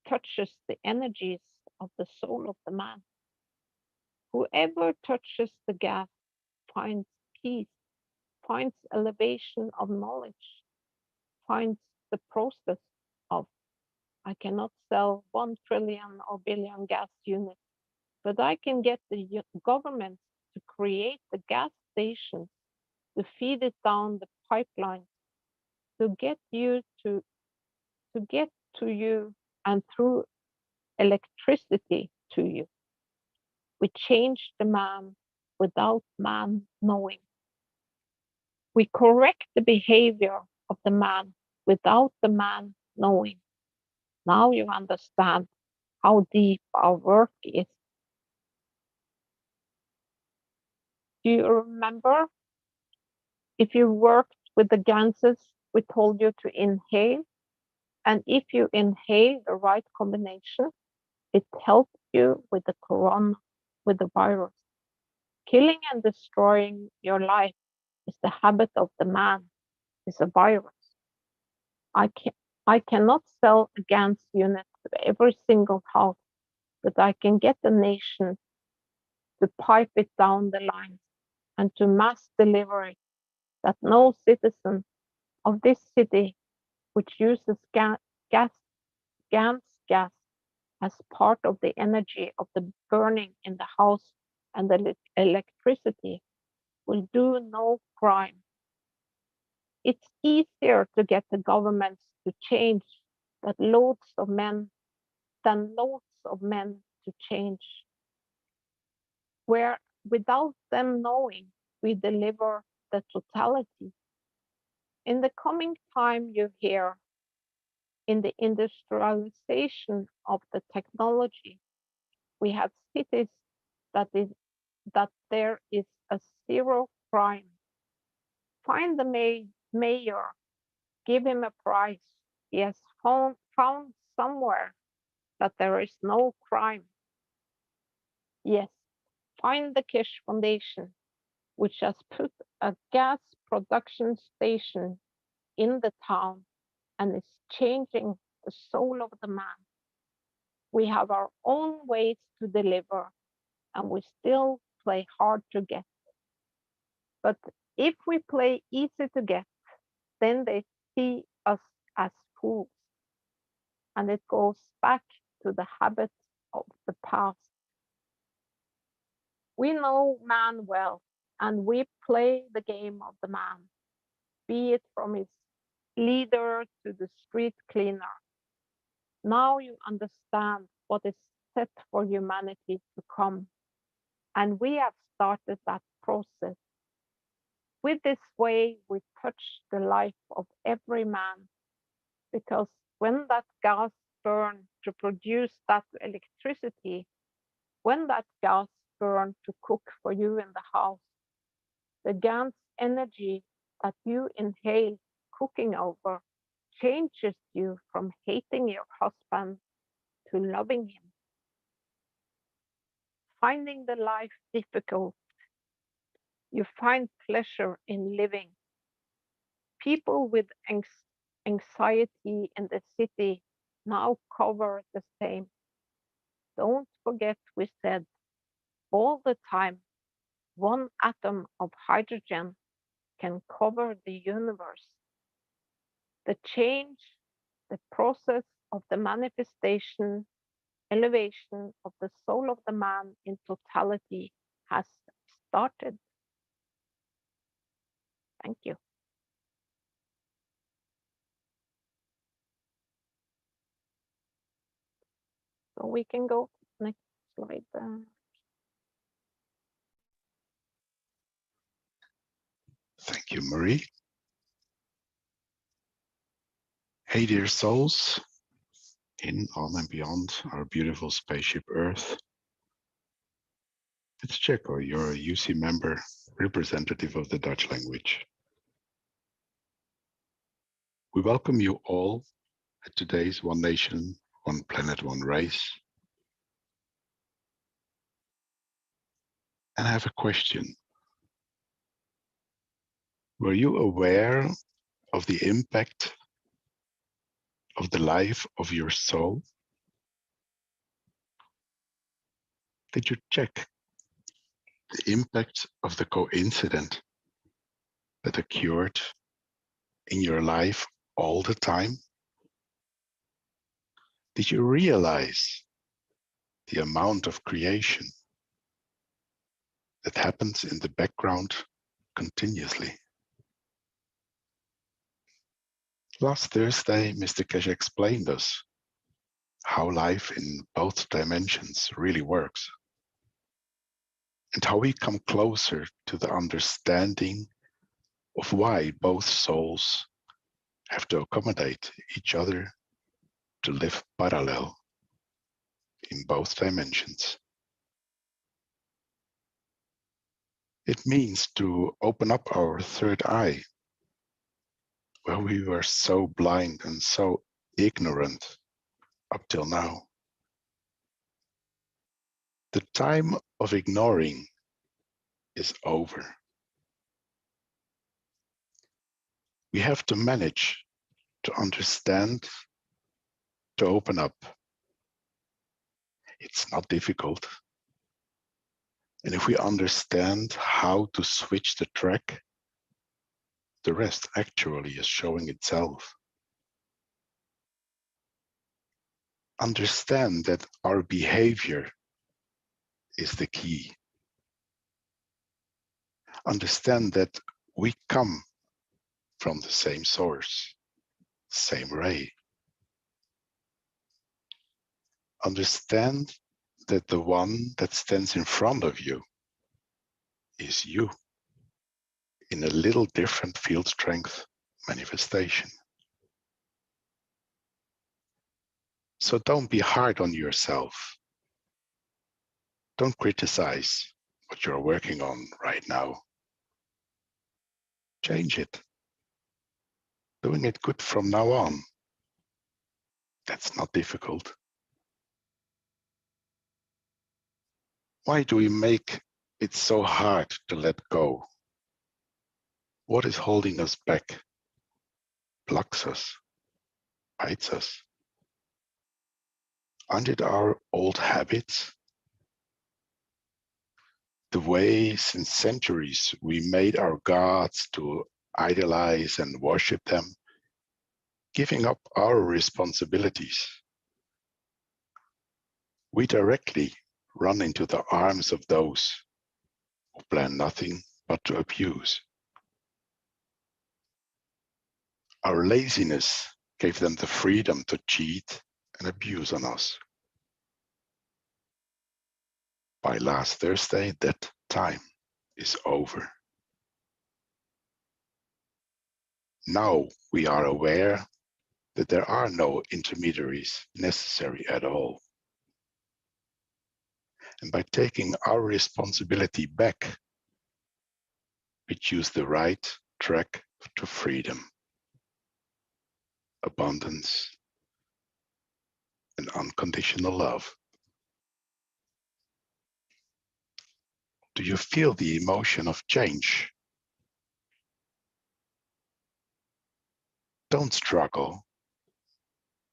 touches the energies of the soul of the man. Whoever touches the gas finds peace, finds elevation of knowledge, finds the process of, I cannot sell 1 trillion or billion gas units, but I can get the government to create the gas stations, to feed it down the pipeline, to get you to you and through electricity to you. We change the man without man knowing. We correct the behavior of the man without the man knowing. Now you understand how deep our work is. Do you remember? If you worked with the gases, we told you to inhale. And if you inhale the right combination, it helps you with the corona, with the virus. Killing and destroying your life is the habit of the man, is a virus. I cannot sell a GANS unit to every single house, but I can get the nation to pipe it down the line and to mass deliver it, that no citizen of this city which uses GANS gas as part of the energy of the burning in the house and the electricity will do no crime. It's easier to get the governments to change than loads of men to change, where without them knowing, we deliver the totality. In the coming time, you hear in the industrialization of the technology, we have cities that there is a zero crime. Find the mayor, give him a prize. He has found somewhere that there is no crime. Yes, find the Keshe Foundation, which has put a gas production station in the town and is changing the soul of the man. We have our own ways to deliver, and we still play hard to get. But if we play easy to get, then they see us as fools. And it goes back to the habits of the past. We know man well, and we play the game of the man, be it from his leader to the street cleaner. Now you understand what is set for humanity to come. And we have started that process. With this way, we touch the life of every man, because when that gas burns to produce that electricity, when that gas burns to cook for you in the house, the gas energy that you inhale cooking over changes you from hating your husband to loving him. Finding the life difficult, you find pleasure in living. People with anxiety in the city now cover the same. Don't forget we said all the time, one atom of hydrogen can cover the universe. The change, the process of the manifestation, elevation of the soul of the man in totality has started. Thank you. So we can go next slide. Thank you, Marie. Hey, dear souls, in, on, and beyond our beautiful spaceship Earth. It's Checo, your UC member, representative of the Dutch language. We welcome you all at today's One Nation, One Planet, One Race. And I have a question. Were you aware of the impact of the life of your soul? Did you check the impact of the coincidence that occurred in your life all the time? Did you realize the amount of creation that happens in the background continuously? Last Thursday, Mr. Keshe explained us how life in both dimensions really works, and how we come closer to the understanding of why both souls have to accommodate each other to live parallel in both dimensions. It means to open up our third eye, where we were so blind and so ignorant up till now. The time of ignoring is over. We have to manage to understand, to open up. It's not difficult. And if we understand how to switch the track, the rest actually is showing itself. Understand that our behavior is the key. Understand that we come from the same source, same ray. Understand that the one that stands in front of you is you in a little different field strength manifestation. So don't be hard on yourself. Don't criticize what you're working on right now. Change it. Doing it good from now on. That's not difficult. Why do we make it so hard to let go? What is holding us back? Blocks us, bites us. Aren't it our old habits? The way since centuries we made our gods to idolize and worship them, giving up our responsibilities. We directly run into the arms of those who plan nothing but to abuse. Our laziness gave them the freedom to cheat and abuse on us. By last Thursday, that time is over. Now we are aware that there are no intermediaries necessary at all. And by taking our responsibility back, we choose the right track to freedom, abundance, and unconditional love. Do you feel the emotion of change? Don't struggle.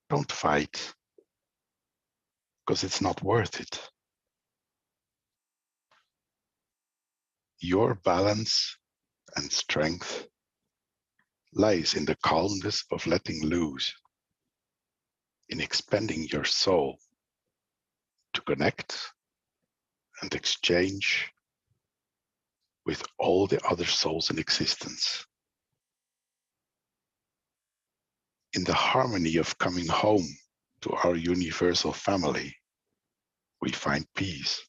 Don't fight, because it's not worth it. Your balance and strength lies in the calmness of letting loose, in expanding your soul to connect and exchange with all the other souls in existence. In the harmony of coming home to our universal family, we find peace.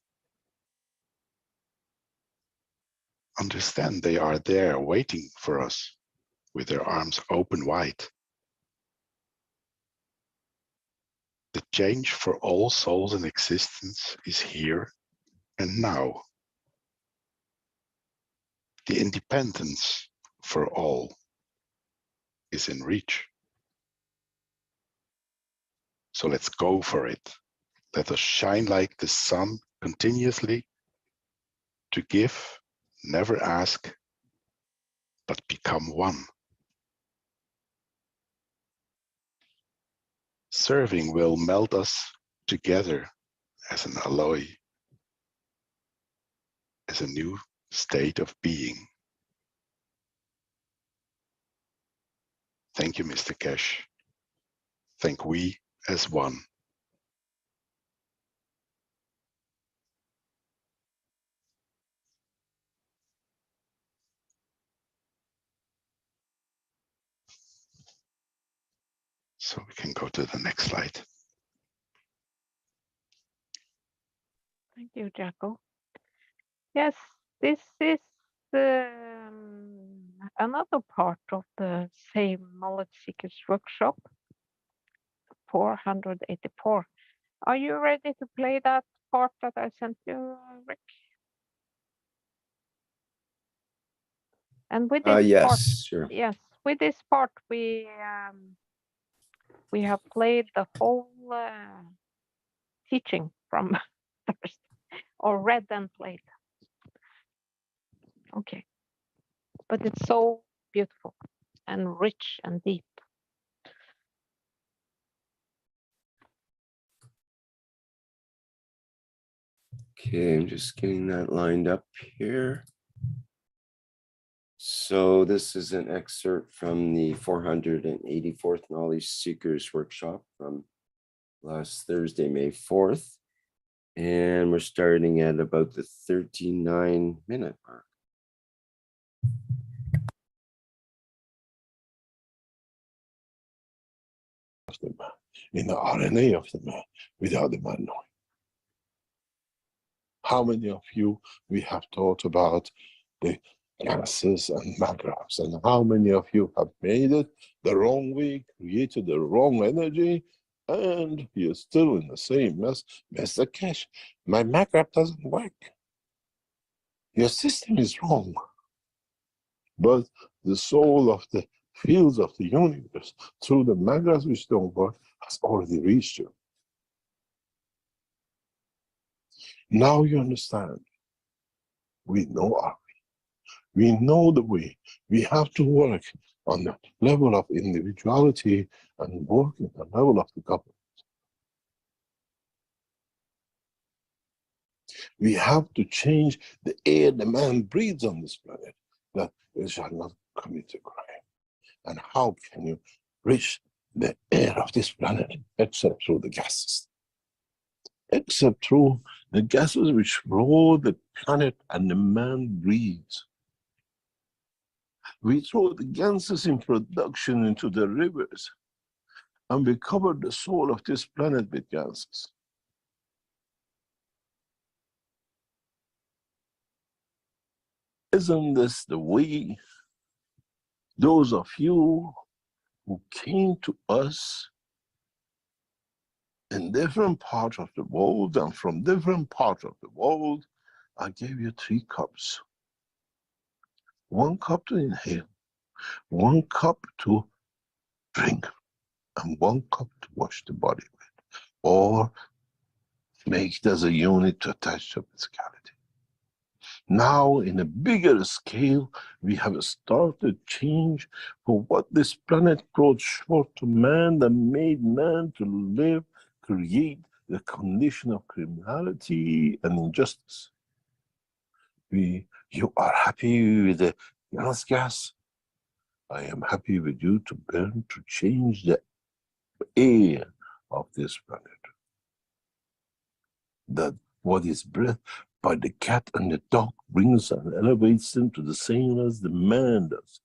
Understand they are there waiting for us with their arms open wide. The change for all souls in existence is here and now. The independence for all is in reach. So let's go for it. Let us shine like the sun continuously to give, never ask, but become one. Serving will melt us together as an alloy, as a new state of being. Thank you, Mr. Keshe. Thank we as one. So we can go to the next slide. Thank you, Jaco. Yes, this is another part of the same Knowledge Seekers Workshop 484. Are you ready to play that part that I sent you, Rick? And with this Yes, part, sure. yes, with this part we have played the whole teaching from Thursday, or read and played. Okay, but it's so beautiful and rich and deep. Okay, I'm just getting that lined up here. So this is an excerpt from the 484th Knowledge Seekers Workshop from last Thursday, May 4th. And we're starting at about the 39-minute mark. Of the man, in the RNA of the man, without the man knowing. How many of you we have taught about the gases and magraphs, and how many of you have made it the wrong way, created the wrong energy, and you're still in the same mess? Mr. Keshe, my magraph doesn't work. Your system is wrong. But the soul of the fields of the universe, through the magraphs which don't work, has already reached you. Now you understand. We know our way. We know the way. We have to work on the level of individuality and work at the level of the government. We have to change the air the man breathes on this planet, that it shall not commit a crime. And how can you reach the air of this planet except through the gases? Except through the gases which flow the planet and the man breathes. We throw the gases in production into the rivers, and we cover the soul of this planet with gases. Isn't this the way those of you who came to us in different parts of the world and from different parts of the world, I gave you 3 cups. 1 cup to inhale, 1 cup to drink, and 1 cup to wash the body with, or make it as a unit to attach to physicality. Now, in a bigger scale, we have started change for what this planet brought short to man, that made man to live, create the condition of criminality and injustice. You are happy with the gas. I am happy with you to burn, to change the air of this planet. That what is breath by the cat and the dog brings and elevates them to the same as the man does.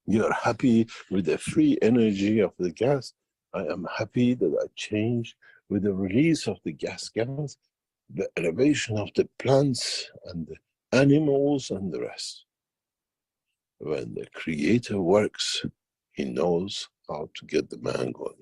You are happy with the free energy of the gas. I am happy that I change with the release of the gas, the elevation of the plants and the animals and the rest. When the Creator works, He knows how to get the man going.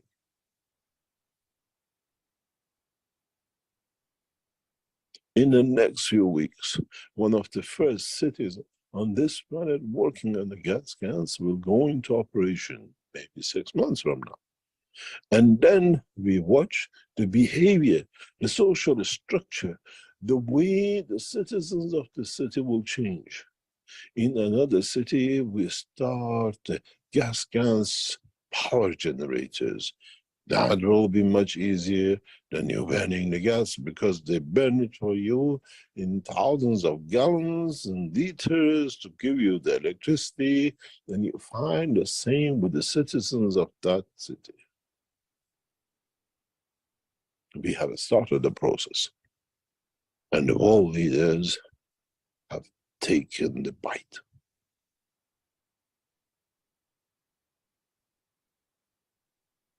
In the next few weeks, one of the first cities on this planet working on the gas scans will go into operation, maybe 6 months from now. And then we watch the behavior, the social structure, the way the citizens of the city will change. In another city, we start the gas cans power generators. That will be much easier than you burning the gas, because they burn it for you in thousands of gallons and liters to give you the electricity. Then you find the same with the citizens of that city. We have started the process, and the world leaders have taken the bite.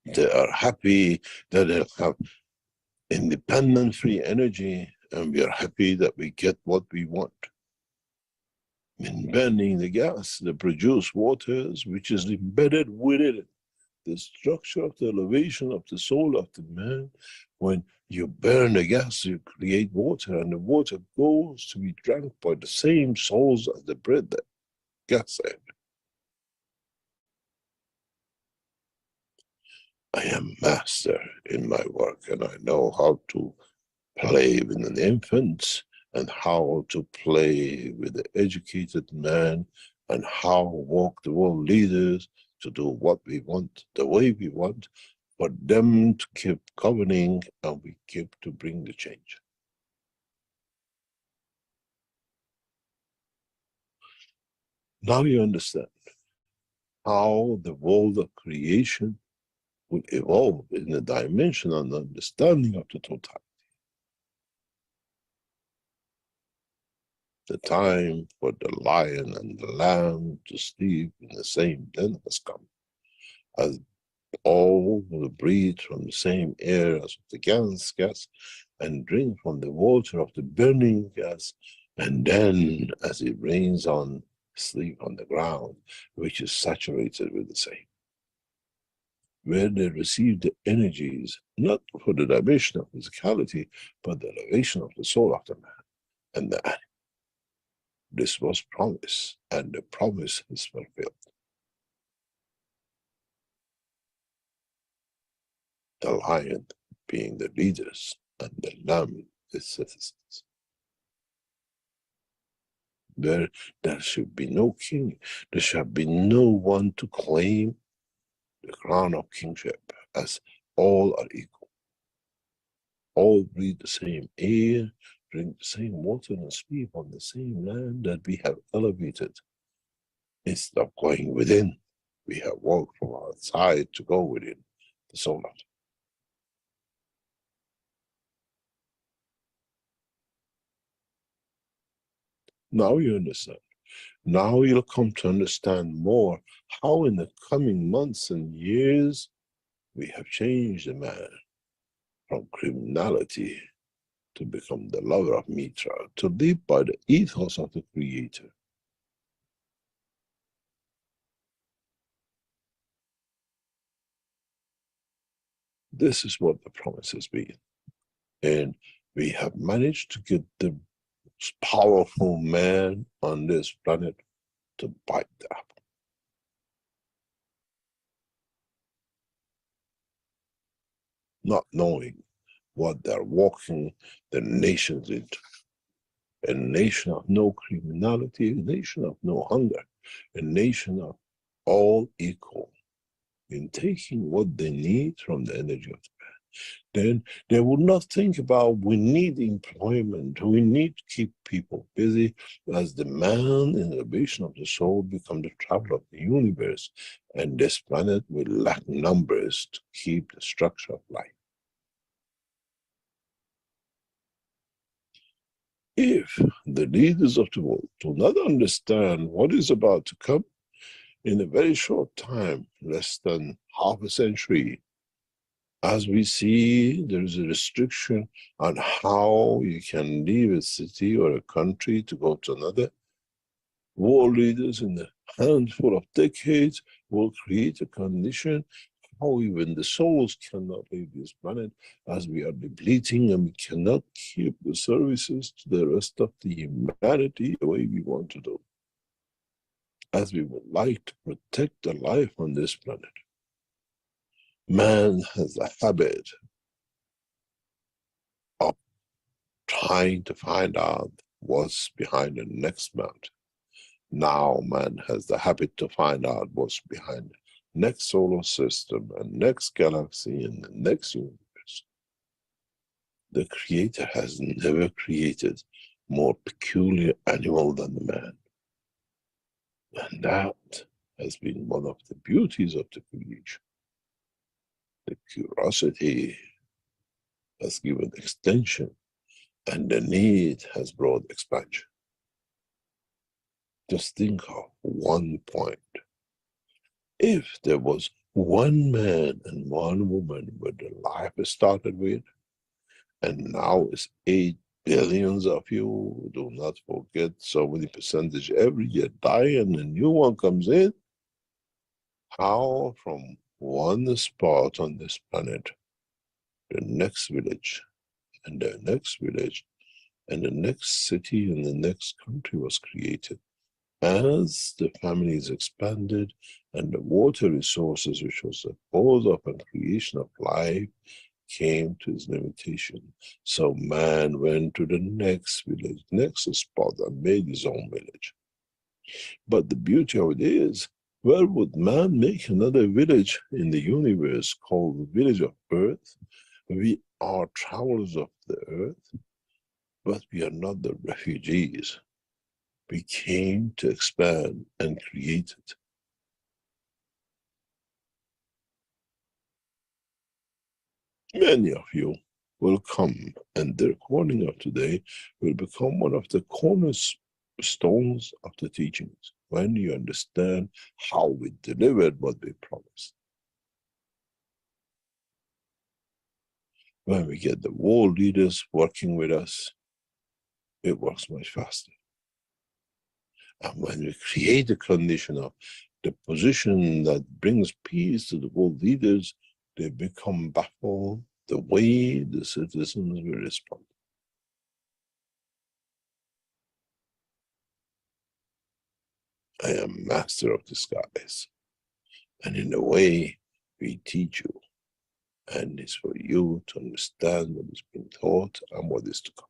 They are happy that they have independent free energy, and we are happy that we get what we want. In burning the gas, the produced waters, which is embedded within it, the structure of the elevation of the soul of the man. When you burn the gas, you create water, and the water goes to be drank by the same souls as the bread that gas said. I am master in my work, and I know how to play with an infant, and how to play with the educated man, and how walk the world leaders to do what we want, the way we want, for them to keep governing, and we keep to bring the change. Now you understand how the world of creation will evolve in the dimension and understanding of the totality. The time for the lion and the lamb to sleep in the same den has come, as all will breathe from the same air as the gas and drink from the water of the burning gas, and then as it rains on, sleep on the ground, which is saturated with the same, where they receive the energies, not for the dimension of physicality, but the elevation of the soul of the man and the animal. This was promise, and the promise is fulfilled. The lion being the leaders, and the lamb the citizens. There should be no king. There shall be no one to claim the crown of kingship, as all are equal. All breathe the same air, drink the same water, and sleep on the same land that we have elevated. Instead of going within, we have walked from outside to go within the soul of it. Now you understand. Now you'll come to understand more how in the coming months and years we have changed the man from criminality to become the lover of Mitra, to live by the ethos of the Creator. This is what the promise has been. And we have managed to get the most powerful man on this planet to bite the apple. Not knowing what they're walking the nations into. A nation of no criminality, a nation of no hunger, a nation of all equal in taking what they need from the energy of the man. Then they would not think about, we need employment, we need to keep people busy, as the man in the elevation of the soul become the traveler of the universe, and this planet will lack numbers to keep the structure of life. If the leaders of the world do not understand what is about to come, in a very short time, less than half a century, as we see there is a restriction on how you can leave a city or a country to go to another, world leaders in a handful of decades will create a condition how even the souls cannot leave this planet, as we are depleting and we cannot keep the services to the rest of the humanity the way we want to do, as we would like to protect the life on this planet. Man has a habit of trying to find out what's behind the next mountain. Now man has the habit to find out what's behind the next solar system and next galaxy and the next universe. The Creator has never created more peculiar animal than the man. And that has been one of the beauties of the creation. The curiosity has given extension, and the need has brought expansion. Just think of one point. If there was one man and one woman where the life started with, and now it's 8 billions of you, do not forget so many percentage every year die and a new one comes in, how from one spot on this planet, the next village, and the next village, and the next city, and the next country was created. As the families expanded and the water resources, which was the cause of and creation of life, came to its limitation. So man went to the next village, next spot, and made his own village. But the beauty of it is, where would man make another village in the universe called the village of Earth? We are travelers of the earth, but we are not the refugees. We came to expand and create it. Many of you will come, and the recording of today will become one of the cornerstones of the teachings when you understand how we delivered what we promised. When we get the world leaders working with us, it works much faster. And when we create a condition of the position that brings peace to the world leaders, they become baffled the way the citizens will respond. I am master of disguise. And in a way, we teach you. And it's for you to understand what is being taught and what is to come.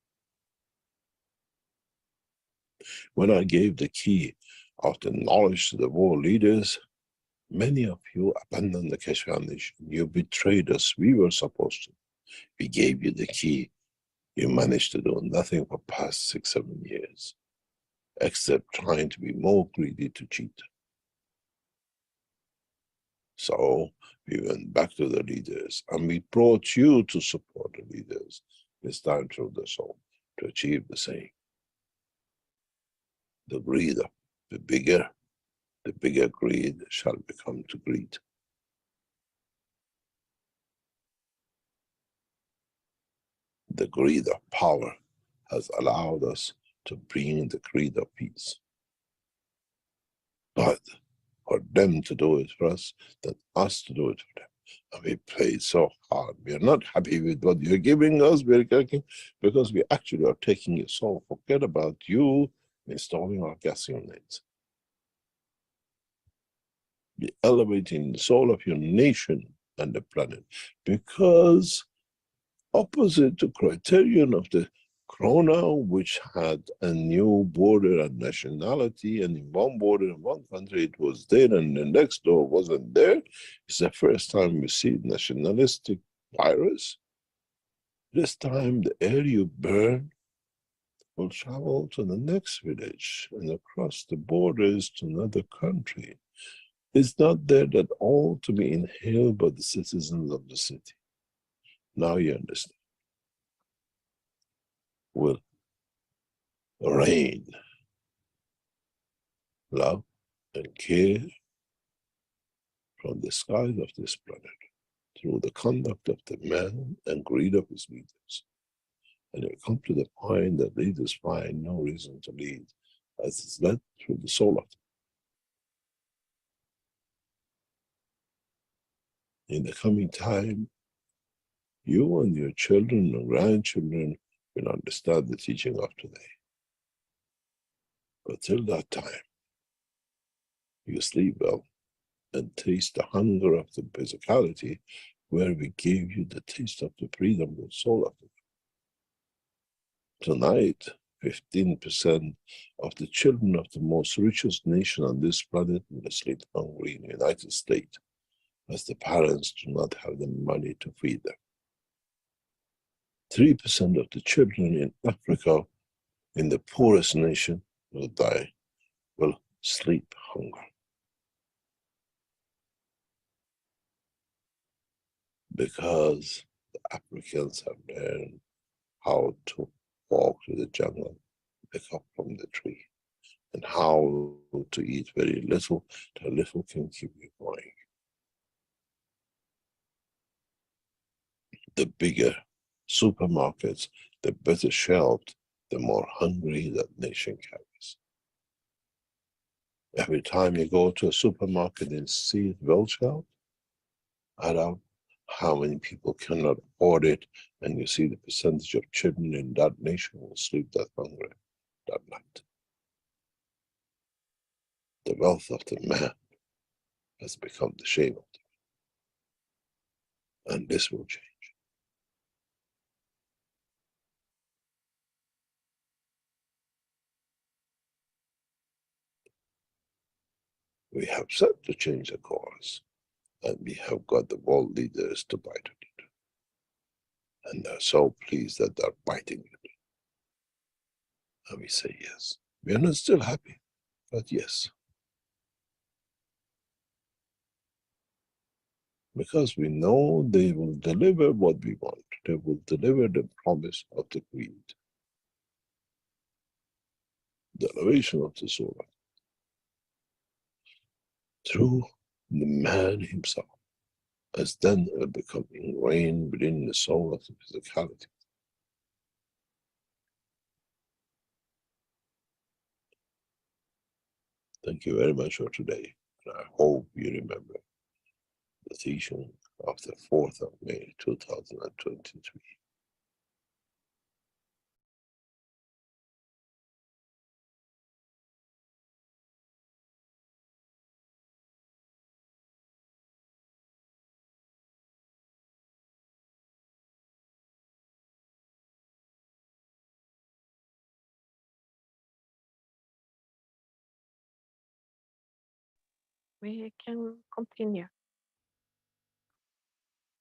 When I gave the key of the knowledge to the world leaders, many of you abandoned the Keshe Foundation. You betrayed us. We were supposed to. We gave you the key. You managed to do nothing for past 6-7 years, except trying to be more greedy to cheat. So we went back to the leaders and we brought you to support the leaders, this time through the soul, to achieve the same. The greed of the bigger greed shall become to greed. The greed of power has allowed us to bring the greed of peace. But for them to do it for us, than us to do it for them. And we played so hard. We are not happy with what you're giving us, we're getting, because we actually are taking your soul. Forget about you installing our gas units. We're elevating the soul of your nation and the planet, because opposite to criterion of the Corona, which had a new border and nationality, and in one border in one country it was there and the next door wasn't there. It's the first time we see nationalistic virus. This time the air you burn will travel to the next village and across the borders to another country. It's not there at all to be inhaled by the citizens of the city. Now you understand. Will rain, love, and care from the skies of this planet through the conduct of the man and greed of his leaders. And we come to the point that leaders find no reason to lead, as is led through the soul of them. In the coming time, you and your children and grandchildren will understand the teaching of today. But till that time, you sleep well and taste the hunger of the physicality, where we gave you the taste of the freedom, the soul of it. Tonight, 15% of the children of the most richest nation on this planet will sleep hungry in the United States, as the parents do not have the money to feed them. 3% of the children in Africa, in the poorest nation, will die, will sleep hunger. Because the Africans have learned how to walk through the jungle, pick up from the tree, and how to eat very little, till little can keep you going. The bigger supermarkets, the better shelved, the more hungry that nation carries. Every time you go to a supermarket and see it well shelved, add up how many people cannot afford it, and you see the percentage of children in that nation will sleep that hungry that night. The wealth of the man has become the shame of the man. And this will change. We have set to change the course, and we have got the world leaders to bite at it. And they're so pleased that they're biting it. And we say yes. We are not still happy, but yes. Because we know they will deliver what we want. They will deliver the promise of the creed. The elevation of the soul through the man himself, as then it will become ingrained within the soul of the physicality. Thank you very much for today, and I hope you remember the teaching of the 4th of May 2023. We can continue.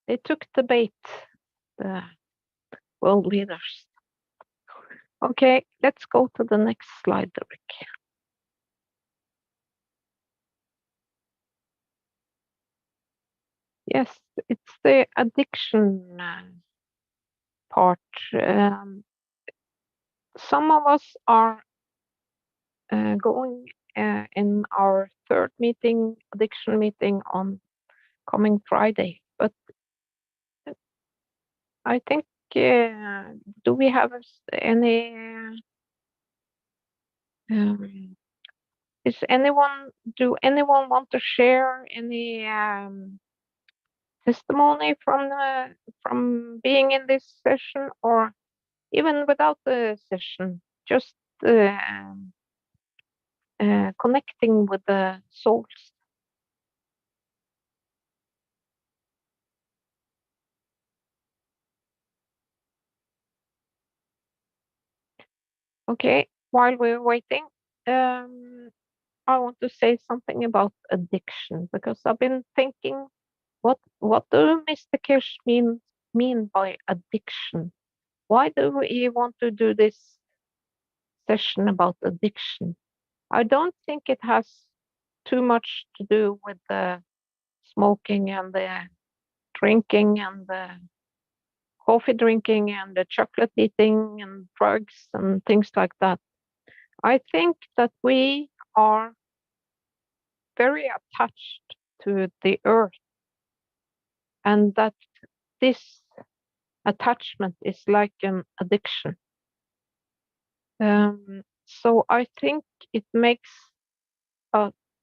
They took the bait, the world leaders. Okay, let's go to the next slide, Rick. Yes, it's the addiction part. Some of us are going in our 3rd meeting, addiction meeting on coming Friday, but I think, do we have any, do anyone want to share any testimony from being in this session, or even without the session, just connecting with the souls? Okay, while we're waiting, I want to say something about addiction, because I've been thinking, what do Mr. Keshe mean by addiction? Why do we want to do this session about addiction? I don't think it has too much to do with the smoking and the drinking and the coffee drinking and the chocolate eating and drugs and things like that. I think that we are very attached to the earth, and that this attachment is like an addiction. So I think it makes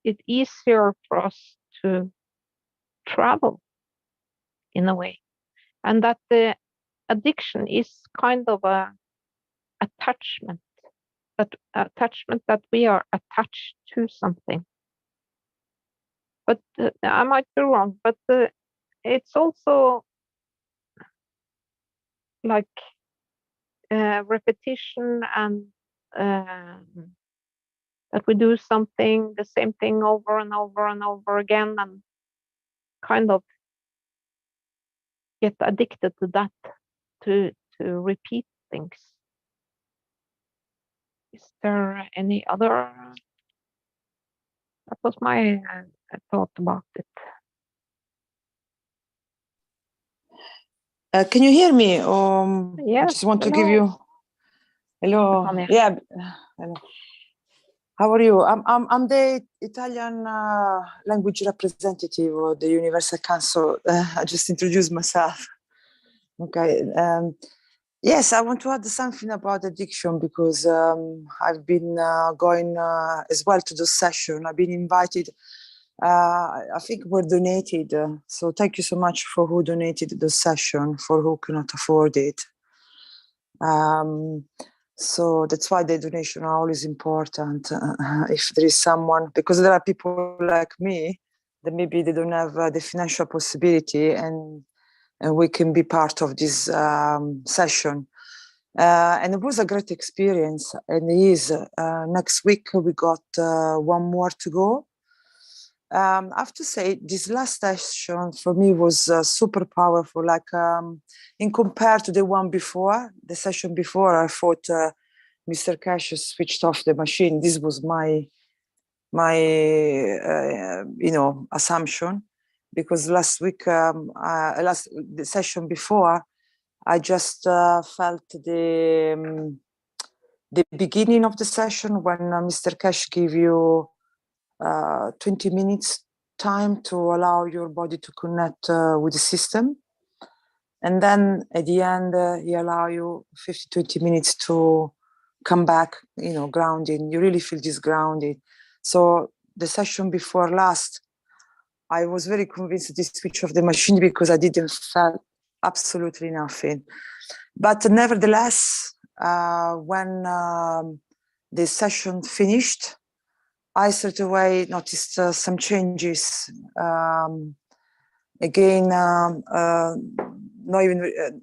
it easier for us to travel in a way, and that the addiction is kind of a attachment, that we are attached to something. But I might be wrong, but it's also like repetition, and that we do something, the same thing over and over and over again, and kind of get addicted to that, to repeat things. Is there any other? That was my thought about it. Can you hear me? Yes, I just want to hello. give you. Hello. Stefania. Yeah. Hello. How are you? I'm the Italian language representative of the Universal Council. I just introduced myself. Okay. Yes, I want to add something about addiction, because I've been going as well to the session. I've been invited. I think we're donated. So thank you so much for who donated the session, for who cannot afford it. So that's why the donation are always important. If there is someone, because there are people like me that maybe they don't have the financial possibility, and we can be part of this session. And it was a great experience, and it is. Next week we got one more to go. I have to say, this last session for me was super powerful. Like in compared to the one before, the session before, I thought Mr. Keshe switched off the machine. This was my assumption, because last week, the session before, I just felt the beginning of the session when Mr. Keshe gave you 20 minutes time to allow your body to connect with the system. And then at the end, he allow you 20 minutes to come back, grounding. You really feel this grounded. So the session before last, I was very convinced to switch off the machine because I didn't feel absolutely nothing. But nevertheless, when the session finished, I straight away noticed some changes. Again,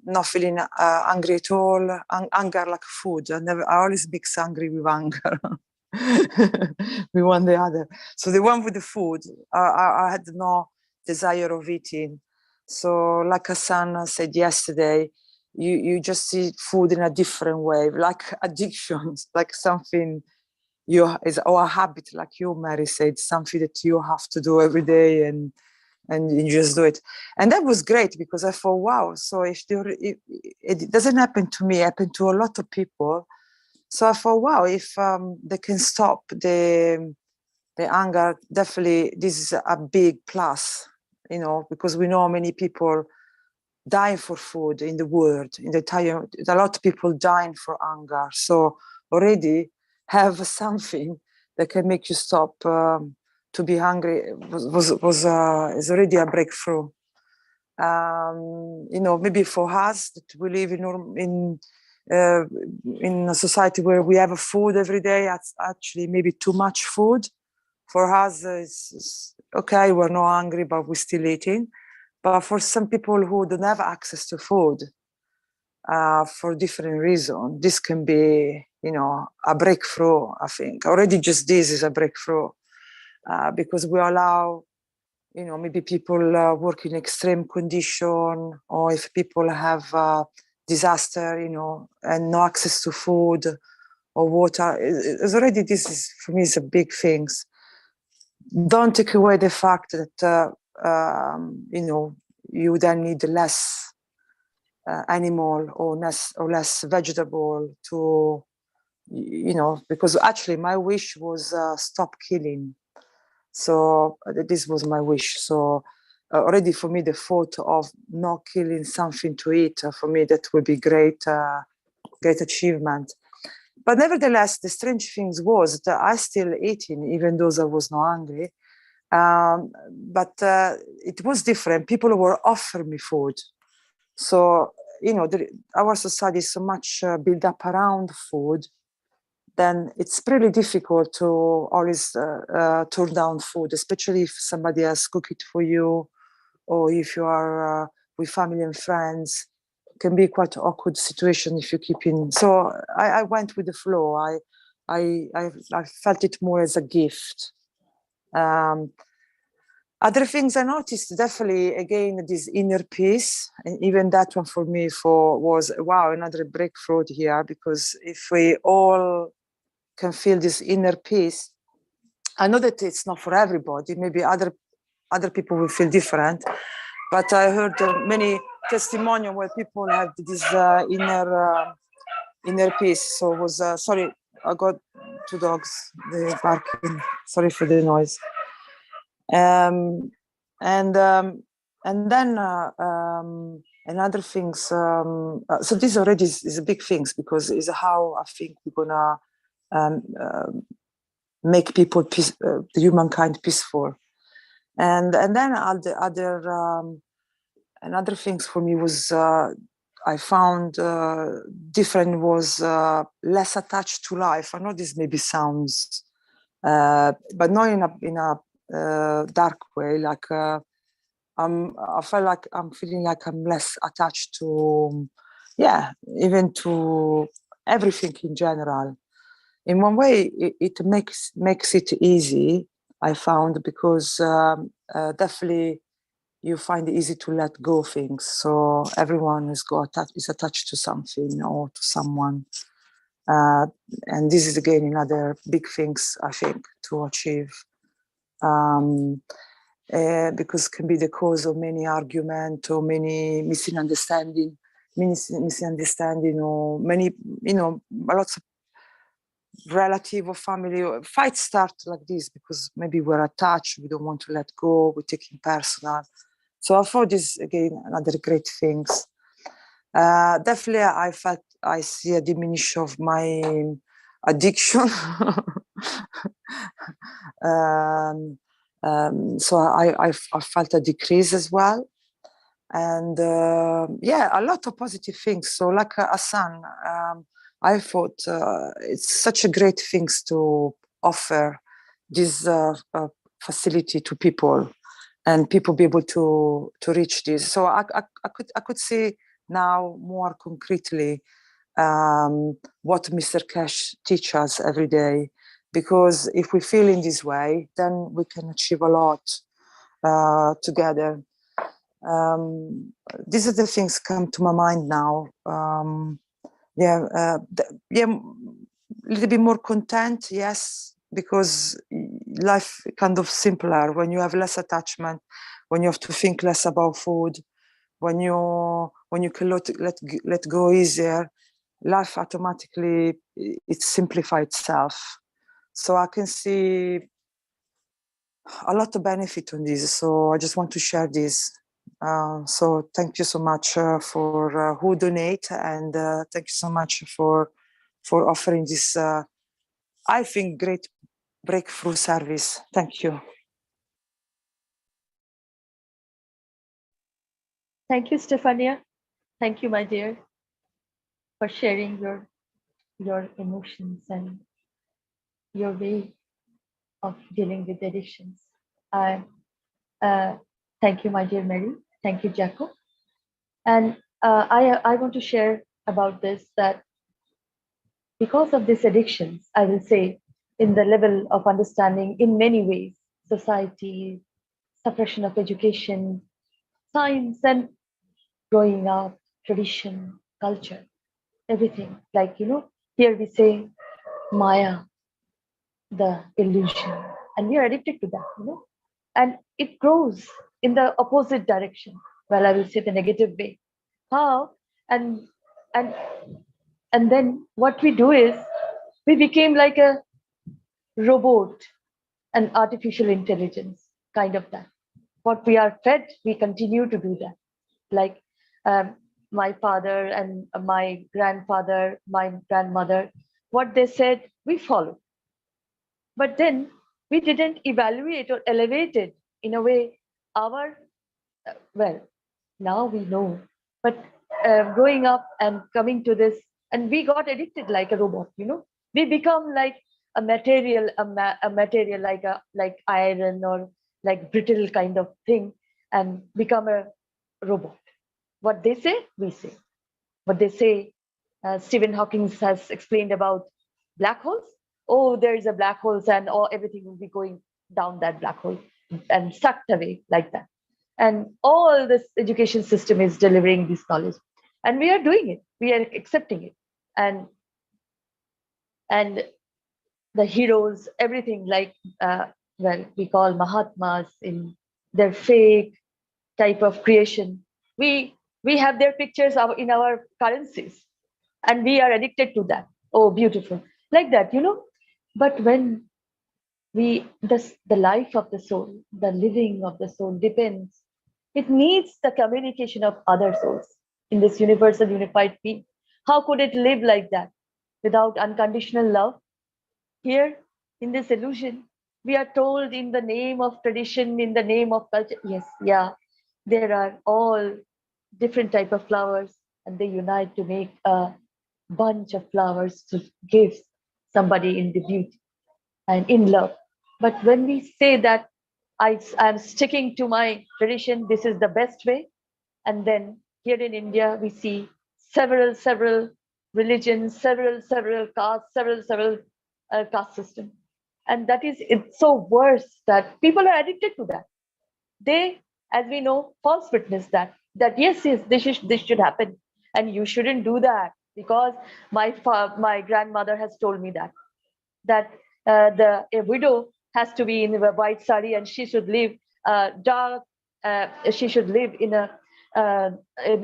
not feeling hungry at all. Hunger like food. I always mix hungry with hunger. We one the other. So the one with the food, I had no desire of eating. So like Hassan said yesterday, you just see food in a different way, like addictions, like something or a habit, like you, Mary, said, something that you have to do every day, and you just do it. And that was great, because I thought, wow, so if it doesn't happen to me, it happened to a lot of people. So I thought, wow, if they can stop the anger, definitely this is a big plus, because we know many people dying for food in the world, a lot of people dying for hunger. So already have something that can make you stop to be hungry is already a breakthrough. Maybe for us that we live in a society where we have food every day, that's actually maybe too much food. For us, it's okay, we're not hungry, but we're still eating. But for some people who don't have access to food, for different reasons, this can be, a breakthrough, I think. Already just this is a breakthrough, because we allow, maybe people work in extreme condition, or if people have disaster, and no access to food or water. It's already, this is, for me, is a big thing. Don't take away the fact that, you then need less animal or less vegetable to, because actually my wish was stop killing. So this was my wish. So already for me, the thought of not killing something to eat, for me, that would be great achievement. But nevertheless, the strange thing was that I still eating, even though I was not hungry. But it was different. People were offering me food. So, our society is so much built up around food, then it's pretty difficult to always turn down food, especially if somebody else cook it for you, or if you are with family and friends. It can be quite an awkward situation if you keep in. So I went with the flow. I felt it more as a gift. Other things I noticed, definitely, again, this inner peace, and even that one for me was, wow, another breakthrough here, because if we all can feel this inner peace, I know that it's not for everybody, maybe other people will feel different, but I heard many testimonials where people had this inner peace. So it was, sorry, I got two dogs, they're barking, sorry for the noise. And then another things. So this already is a big things, because it's how I think we're gonna make people the humankind peaceful. And then another things for me was I found different was less attached to life. I know this maybe sounds, but not in a dark way, like I felt like I'm feeling like I'm less attached to, even to everything in general. In one way, it makes it easy, I found, because definitely you find it easy to let go of things. So everyone is attached to something or to someone. And this is again another big things I think to achieve, because it can be the cause of many argument or many misunderstanding, or many, lots of relative or family or fights start like this because maybe we're attached, we don't want to let go, we take it personal. So I thought this again another great things. Definitely I felt I see a diminish of my addiction. So I felt a decrease as well. And yeah, a lot of positive things. So like Hassan, I thought it's such a great things to offer this facility to people, and people be able to reach this. So I could see now more concretely what Mr. Keshe teaches us every day, because if we feel in this way, then we can achieve a lot together. These are the things come to my mind now. A little bit more content, yes, because life kind of simpler when you have less attachment, when you have to think less about food, when you can let go easier, life automatically it simplifies itself. So I can see a lot of benefit on this. So I just want to share this. So thank you so much for who donate, and thank you so much for offering this, I think, great breakthrough service. Thank you. Thank you, Stefania. Thank you, my dear, for sharing your emotions and your way of dealing with addictions. Thank you, my dear Mary. Thank you, Jaco. And I want to share about this, that because of these addictions, I will say, in the level of understanding in many ways, society, suppression of education, science, and growing up, tradition, culture, everything. Like, here we say Maya, the illusion, and we are addicted to that, and it grows in the opposite direction. Well, I will say the negative way. How? And and and then what we do is we became like a robot, an artificial intelligence, kind of that. What we are fed, we continue to do that. Like my father and my grandfather, my grandmother, what they said, we follow. But then we didn't evaluate or elevate it in a way. Well, now we know. But growing up and coming to this, and we got addicted like a robot. We become like a material, a material like iron or like brittle kind of thing, and become a robot. What they say, we say. What they say, Stephen Hawking has explained about black holes. Oh, there is a black hole, and everything will be going down that black hole and sucked away like that. And all this education system is delivering this knowledge, and we are doing it. We are accepting it, and the heroes, everything like we call Mahatmas in their fake type of creation. We have their pictures in our currencies, and we are addicted to that. Oh, beautiful, like that, But when the life of the soul, the living of the soul depends. It needs the communication of other souls in this universal unified being. How could it live like that without unconditional love? Here in this illusion, we are told in the name of tradition, in the name of culture. Yes, yeah, there are all different type of flowers, and they unite to make a bunch of flowers to give somebody in the beauty and in love. But when we say that I'm sticking to my tradition, this is the best way, and then here in India we see several religions, several castes, several caste system, and it's so worse that people are addicted to that. They, as we know, false witness that yes, this should happen, and you shouldn't do that. because my grandmother has told me that a widow has to be in a white sari and she should live dark. She should live in a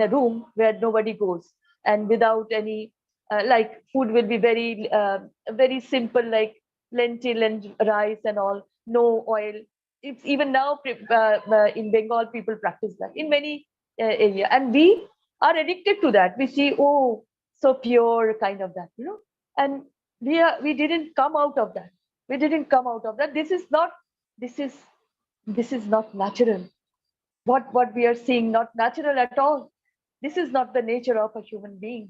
room where nobody goes, and without any like food will be very simple, like lentil and rice and all, no oil. It's even now in Bengal people practice that in many area, and we are addicted to that. We see, oh, so pure kind of that, and we didn't come out of that. We didn't come out of that. This is not natural. What we are seeing, not natural at all. This is not the nature of a human being.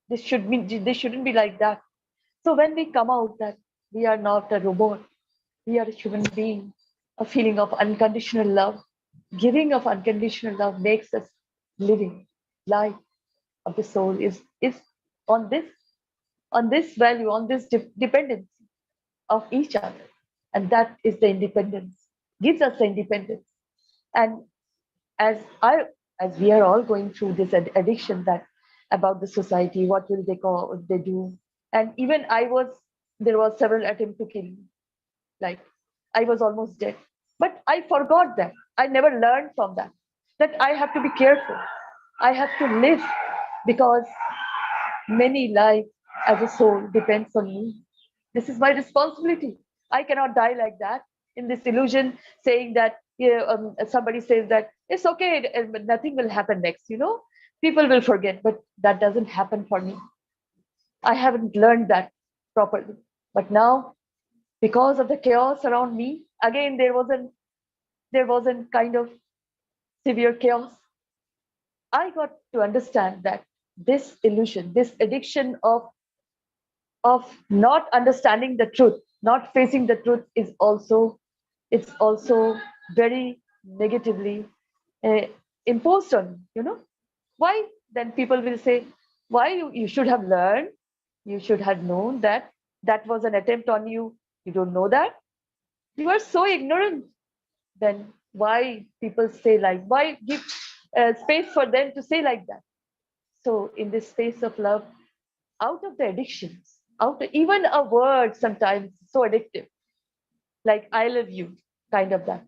This shouldn't be like that. So when we come out that we are not a robot, we are a human being, a feeling of unconditional love, giving of unconditional love makes us living life of the soul is on this value, on this dependency of each other, and that is the independence, gives us the independence. And as we are all going through this addiction, that about the society, what will they do, and even there was several attempts to kill me, like I was almost dead, but I forgot that. I never learned from that I have to be careful. I have to live, because many lives as a soul depends on me. This is my responsibility. I cannot die like that in this illusion, saying that somebody says that it's okay, nothing will happen next, people will forget, but that doesn't happen for me. I haven't learned that properly. But now, because of the chaos around me, again, there wasn't kind of severe chaos. I got to understand that this illusion, this addiction of not understanding the truth, not facing the truth, is also very negatively imposed on me. Why? Then people will say, why you should have learned, you should have known that was an attempt on you. You don't know that? You are so ignorant. Then why people say, like, why give space for them to say like that? So in this space of love, out of the addictions, even a word sometimes so addictive, like I love you, kind of that.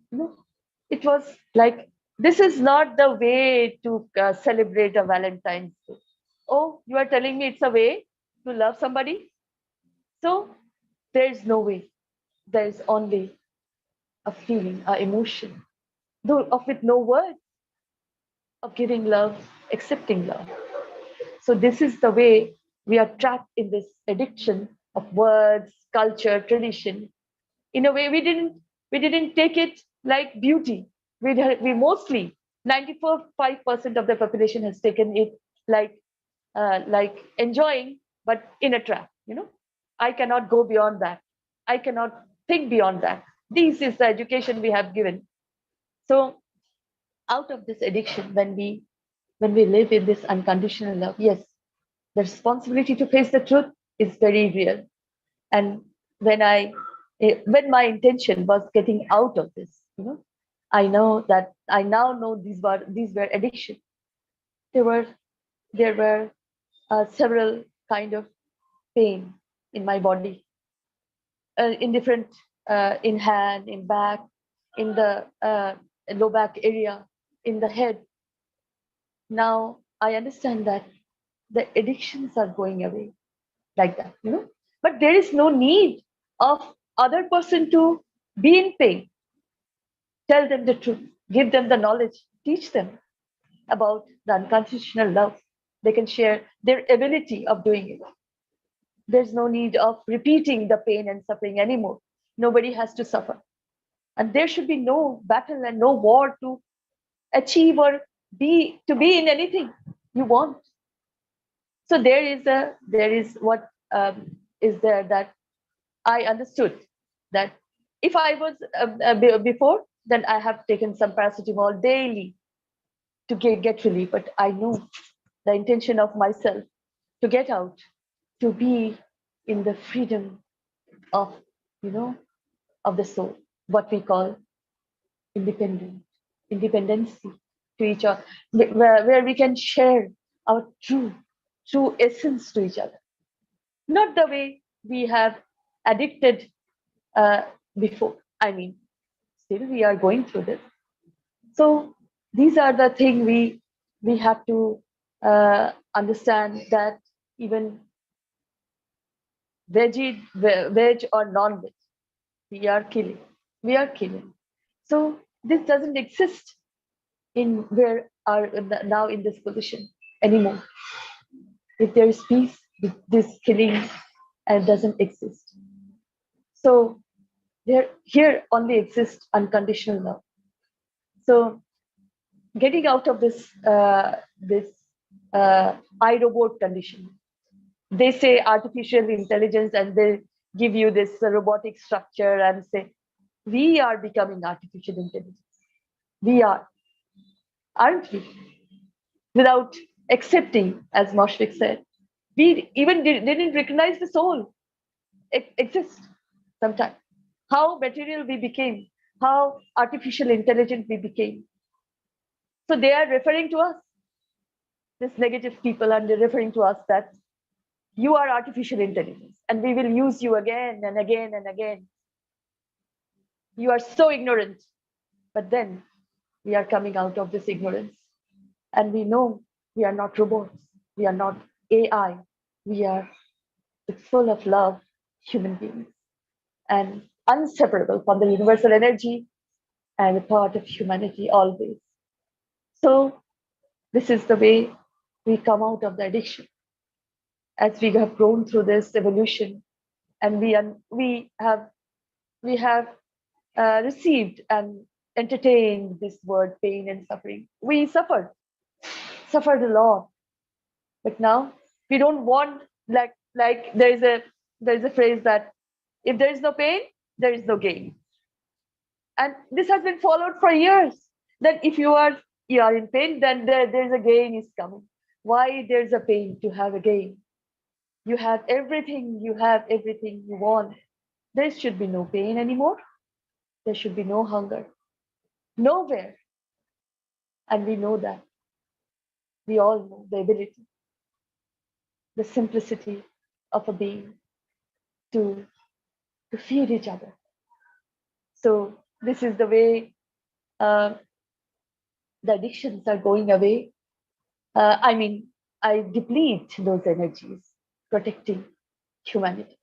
It was like, this is not the way to celebrate a Valentine's Day. Oh, you are telling me it's a way to love somebody? So there is no way. There is only a feeling, a emotion, though of with no words, of giving love, accepting love. So this is the way we are trapped in this addiction of words, culture, tradition. In a way, we didn't take it like beauty. We mostly 94.5% of the population has taken it like enjoying, but in a trap. I cannot go beyond that. I cannot think beyond that. This is the education we have given. So out of this addiction, when we live in this unconditional love, yes, the responsibility to face the truth is very real. And when my intention was getting out of this, I now know these were addiction. There were several kind of pain in my body, in different, in hand, in back, in the low back area, in the head. Now I understand that the addictions are going away like that, but there is no need of other person to be in pain. Tell them the truth, give them the knowledge, teach them about the unconditional love. They can share their ability of doing it. There's no need of repeating the pain and suffering anymore. Nobody has to suffer. And there should be no battle and no war to achieve or be in anything you want. So there is what is there, that I understood that if I was before, then I have taken some paracetamol daily to get relief. But I know the intention of myself to get out, to be in the freedom of, of the soul, what we call independency to each other, where we can share our true true essence to each other. Not the way we have addicted before. I mean, still we are going through this. So these are the things we have to understand, that even veg or non-veg, we are killing. We are killing. So this doesn't exist in where are now in this position anymore. If there is peace, this killing doesn't exist. So here only exists unconditional love. So getting out of this iRobot condition, they say artificial intelligence, and they give you this robotic structure and say we are becoming artificial intelligence. We are, aren't we? Without accepting, as Moshfik said, we even didn't recognize the soul exists sometimes. How material we became, how artificial intelligent we became. So they are referring to us, this negative people, and they're referring to us that you are artificial intelligence and we will use you again and again and again. You are so ignorant. But then we are coming out of this ignorance and we know we are not robots. We are not AI. We are full of love, human beings, and inseparable from the universal energy and a part of humanity always. So this is the way we come out of the addiction. As we have grown through this evolution, and we have received and entertained this word pain and suffering. We suffered a lot, but now we don't want, like there is a phrase that if there is no pain, there is no gain, and this has been followed for years. That if you are in pain, then there's a gain is coming. Why there's a pain to have a gain? You have everything you want. There should be no pain anymore. There should be no hunger. Nowhere. And we know that. We all know the ability, the simplicity of a being to feed each other. So this is the way the addictions are going away. I deplete those energies, protecting humanity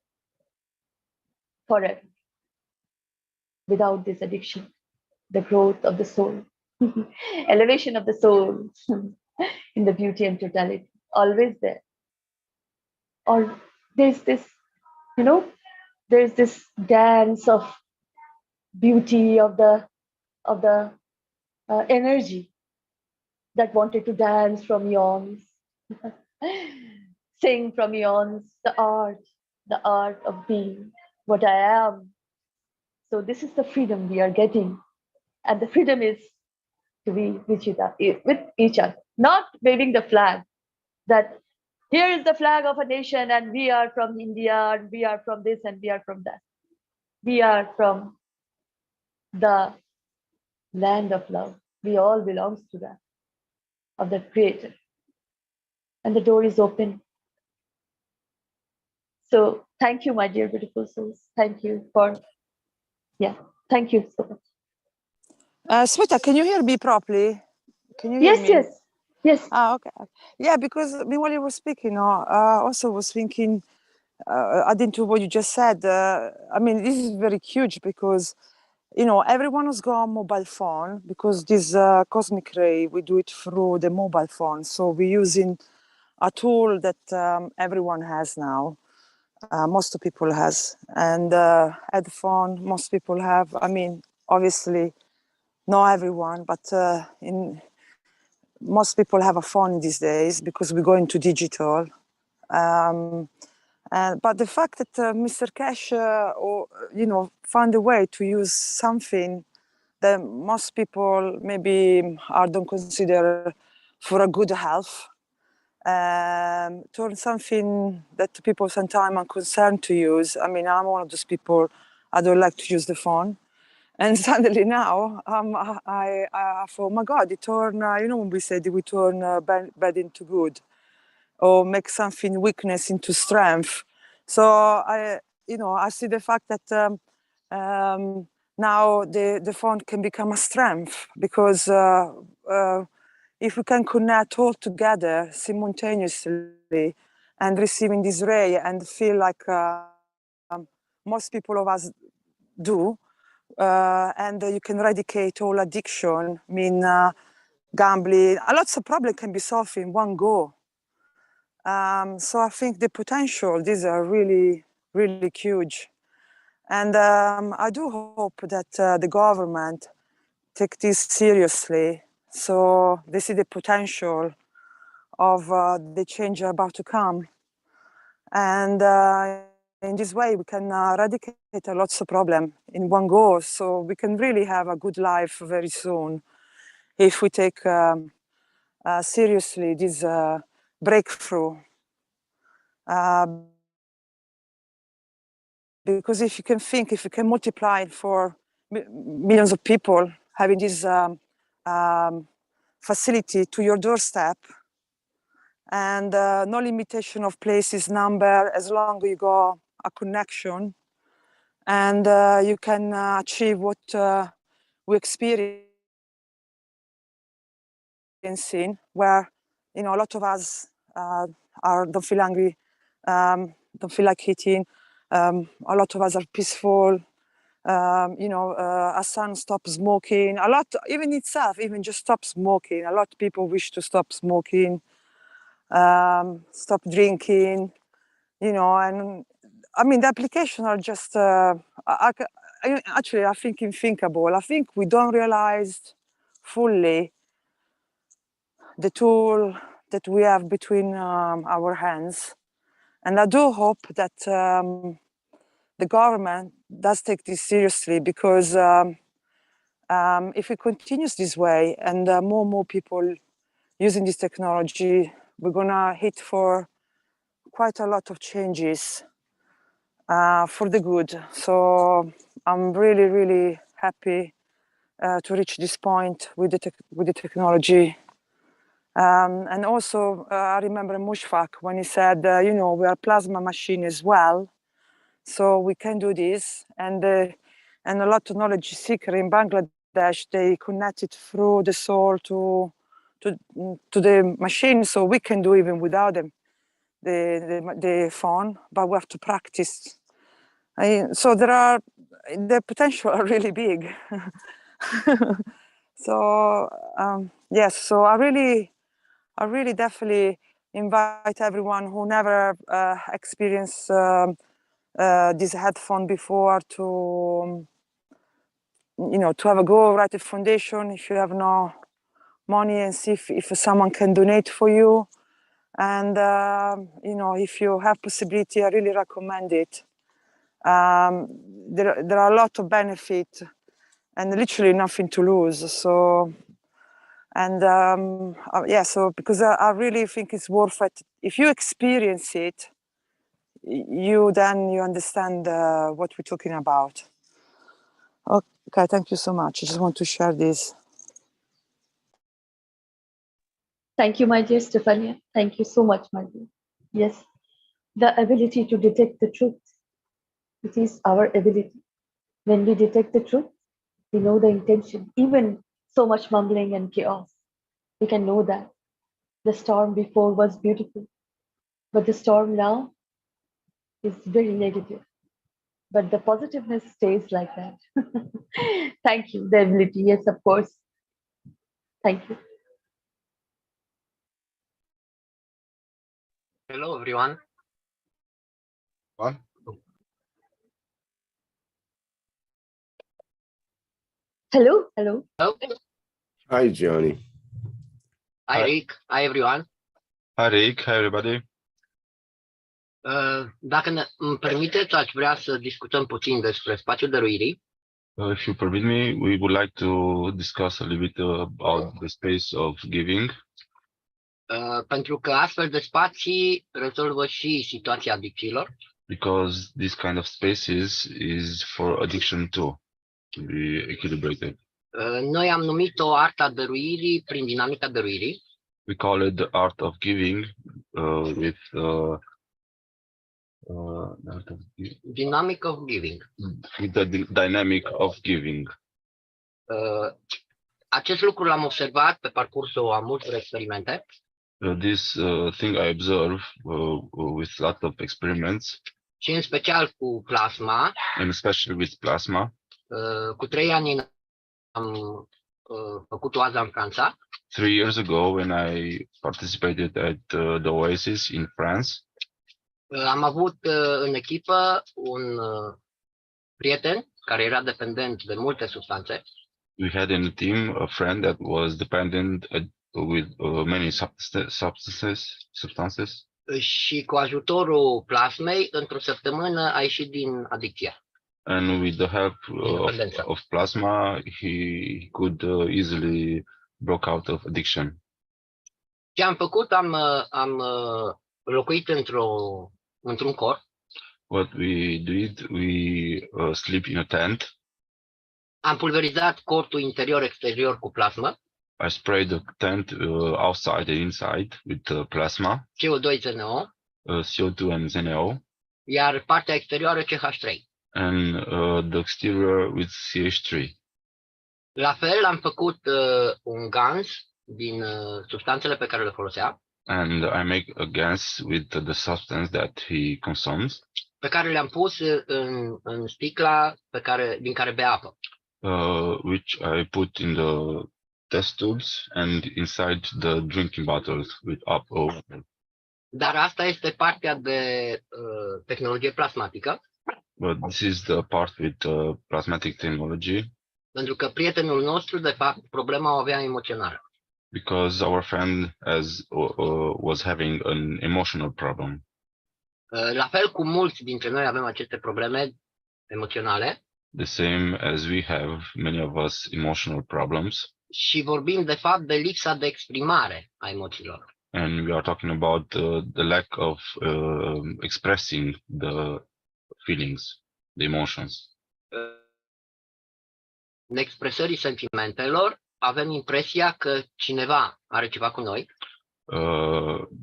forever. Without this addiction, the growth of the soul, elevation of the soul in the beauty and totality, always there. Or there's this, there's this dance of beauty of the energy that wanted to dance from yawns, sing from yawns, the art of being what I am. So this is the freedom we are getting, and the freedom is to be with each other, not waving the flag that here is the flag of a nation and we are from India and we are from this and we are from that. We are from the land of love. We all belongs to that, of the Creator. And the door is open. So thank you, my dear beautiful souls. Thank you thank you so much. Sweta, can you hear me properly? Can you hear me? Yes. Okay. Yeah, because while you were speaking, also was thinking, adding to what you just said, this is very huge because, everyone has got a mobile phone because this cosmic ray, we do it through the mobile phone. So we're using a tool that everyone has now. Most people has. And headphone, most people have. Obviously, not everyone, but most people have a phone these days because we go into digital. But the fact that Mr. Keshe, found a way to use something that most people maybe don't consider for a good health, turn something that people sometimes are concerned to use. I'm one of those people, I don't like to use the phone. And suddenly now, I thought, oh my God, it turned, when we said we turn bad into good. or make something weakness into strength. So I see the fact that now the phone can become a strength, because if we can connect all together simultaneously and receiving this ray and feel like most people of us do, and you can eradicate all addiction, gambling, lots of problems can be solved in one go. So I think the potential, these are really, really huge. And I do hope that the government take this seriously, so they see the potential of the change about to come. And in this way, we can eradicate lots of problems in one go, so we can really have a good life very soon if we take seriously this breakthrough. Because if you can multiply it for millions of people having this facility to your doorstep, and no limitation of places, number, as long as you got a connection, and you can achieve what we experiencing, where a lot of us don't feel hungry, don't feel like eating. A lot of us are peaceful. Our son stopped smoking. A lot, even itself, even just stop smoking. A lot of people wish to stop smoking, stop drinking, and I mean, the applications are just, actually, I think unthinkable. I think we don't realize fully the tool that we have between our hands. And I do hope that the government does take this seriously, because if it continues this way and more and more people using this technology, we're gonna hit for quite a lot of changes for the good. So I'm really, really happy to reach this point with the technology. And also, I remember Mushfaq when he said, we are plasma machine as well, so we can do this. And a lot of knowledge seeker in Bangladesh, they connected through the soul to the machine, so we can do even without them, the phone, but we have to practice. So the potential are really big. So yes, so I really definitely invite everyone who never experienced this headphone before to to have a go, write a foundation if you have no money, and see if someone can donate for you. And if you have possibility, I really recommend it. There are a lot of benefit and literally nothing to lose. So, and so because I really think it's worth it. If you experience it, you understand what we're talking about. Okay, thank you so much. I just want to share this. Thank you, my dear Stefania. Thank you so much, my dear. Yes, the ability to detect the truth. It is our ability. When we detect the truth, we know the intention. Even so much mumbling and chaos, we can know that. The storm before was beautiful, but the storm now is very negative. But the positiveness stays like that. Thank you. The ability, yes, of course. Thank you. Hello, everyone. Hello, hello. Hello. Hi, Johnny. Hi, Rick. Hi, everyone. Hi, Rick. Hi, everybody. Dacă îmi permiteți, aș vrea să discutăm puțin despre spațiul dăruirii. If you permit me, we would like to discuss a little bit about the space of giving. Pentru că astfel de spații rezolvă și situația adicțiilor. Because this kind of spaces is for addiction too, to be equilibrated. Noi am numit-o arta dăruirii prin dinamica dăruirii. We call it the art of giving, with dynamic of giving. With the dynamic of giving. Acest lucru l-am observat pe parcursul a multor experimente. This thing I observe with a lot of experiments. Și în special cu plasma. And especially with plasma. Cu 3 ani am făcut oaza în Franța. 3 years ago, when I participated at the Oasis in France, am avut în echipă un prieten care era dependent de multe substanțe. We had in the team a friend that was dependent with many substances. Și cu ajutorul plasmei, într-o săptămână a ieșit din adicție. And with the help of plasma, he could easily broke out of addiction. Ce am făcut? Am locuit într-un cor. What we did, we sleep in a tent. Am pulverizat cortul interior-exterior cu plasmă. I sprayed the tent outside and inside with plasma. CO2, ZNO. CO2 and ZNO. Iar partea exterioară CH3. And the exterior with CH3. La fel am făcut un gans din substanțele pe care le folosea. And I make a gas with the substance that he consumes. Pe care le-am pus în sticla din care bea apă. Which I put in the test tubes and inside the drinking bottles with up over. Dar asta este partea de tehnologie plasmatică. But this is the part with plasmatic technology. Pentru că prietenul nostru, de fapt, problema o avea emoțională. Because our friend was having an emotional problem. La fel cum mulți dintre noi avem aceste probleme emoționale. The same as we have, many of us, emotional problems. Și vorbim, de fapt, de lipsa de exprimare a emoțiilor. And we are talking about the lack of expressing the feelings, the emotions. În expresării sentimentelor, avem impresia că cineva are ceva cu noi.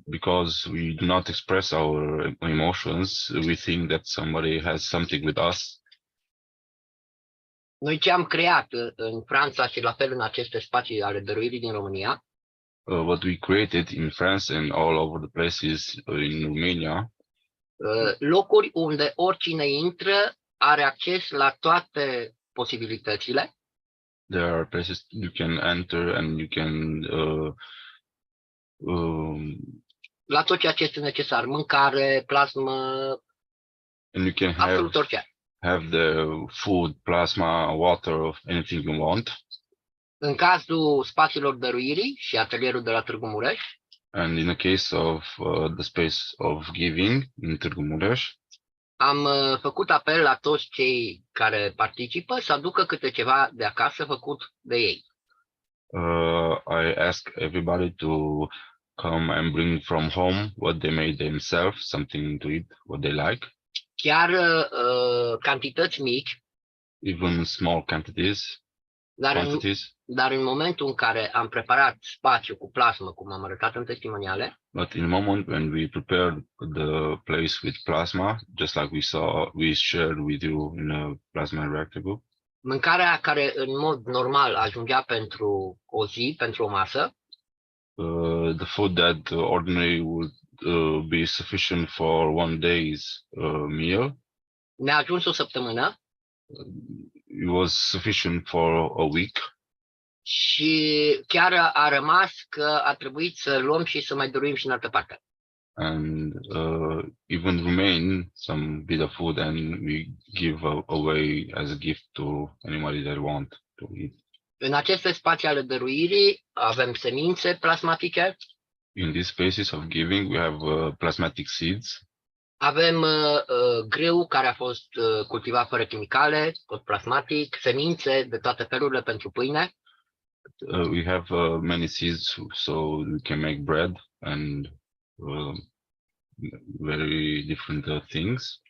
Because we do not express our emotions, we think that somebody has something with us. Noi ce am creat în Franța și la fel în aceste spații ale dăruirii din România. What we created in France and all over the places in Romania. Locuri unde oricine intră are acces la toate posibilitățile. There are places you can enter and you can la tot ceea ce este necesar, mâncare, plasmă, and you can absolut orice. Have the food, plasma, water, anything you want. În cazul spațiilor dăruirii și atelierul de la Târgu Mureș. And in the case of the space of giving in Târgu Mureș. Am făcut apel la toți cei care participă să aducă câte ceva de acasă făcut de ei. I ask everybody to come and bring from home what they made themselves, something to eat, what they like. Chiar cantități mici. Even small quantities. Dar în momentul în care am preparat spațiu cu plasmă, cum am arătat în testimoniale. But in the moment when we prepared the place with plasma, just like we shared with you in a plasma reactor group. Mâncarea care în mod normal ajungea pentru o zi, pentru o masă. The food that ordinarily would be sufficient for one day's meal. Ne-a ajuns o săptămână. It was sufficient for a week. Și chiar a rămas că a trebuit să luăm și să mai dăruim și în altă parte. And even remain some bit of food and we give away as a gift to anybody that want to eat. În aceste spații ale dăruirii avem semințe plasmatice. In these spaces of giving we have plasmatic seeds. Avem grâu care a fost cultivat fără chimicale, tot plasmatic, semințe de toate felurile pentru pâine. We have many seeds so we can make bread and very different things.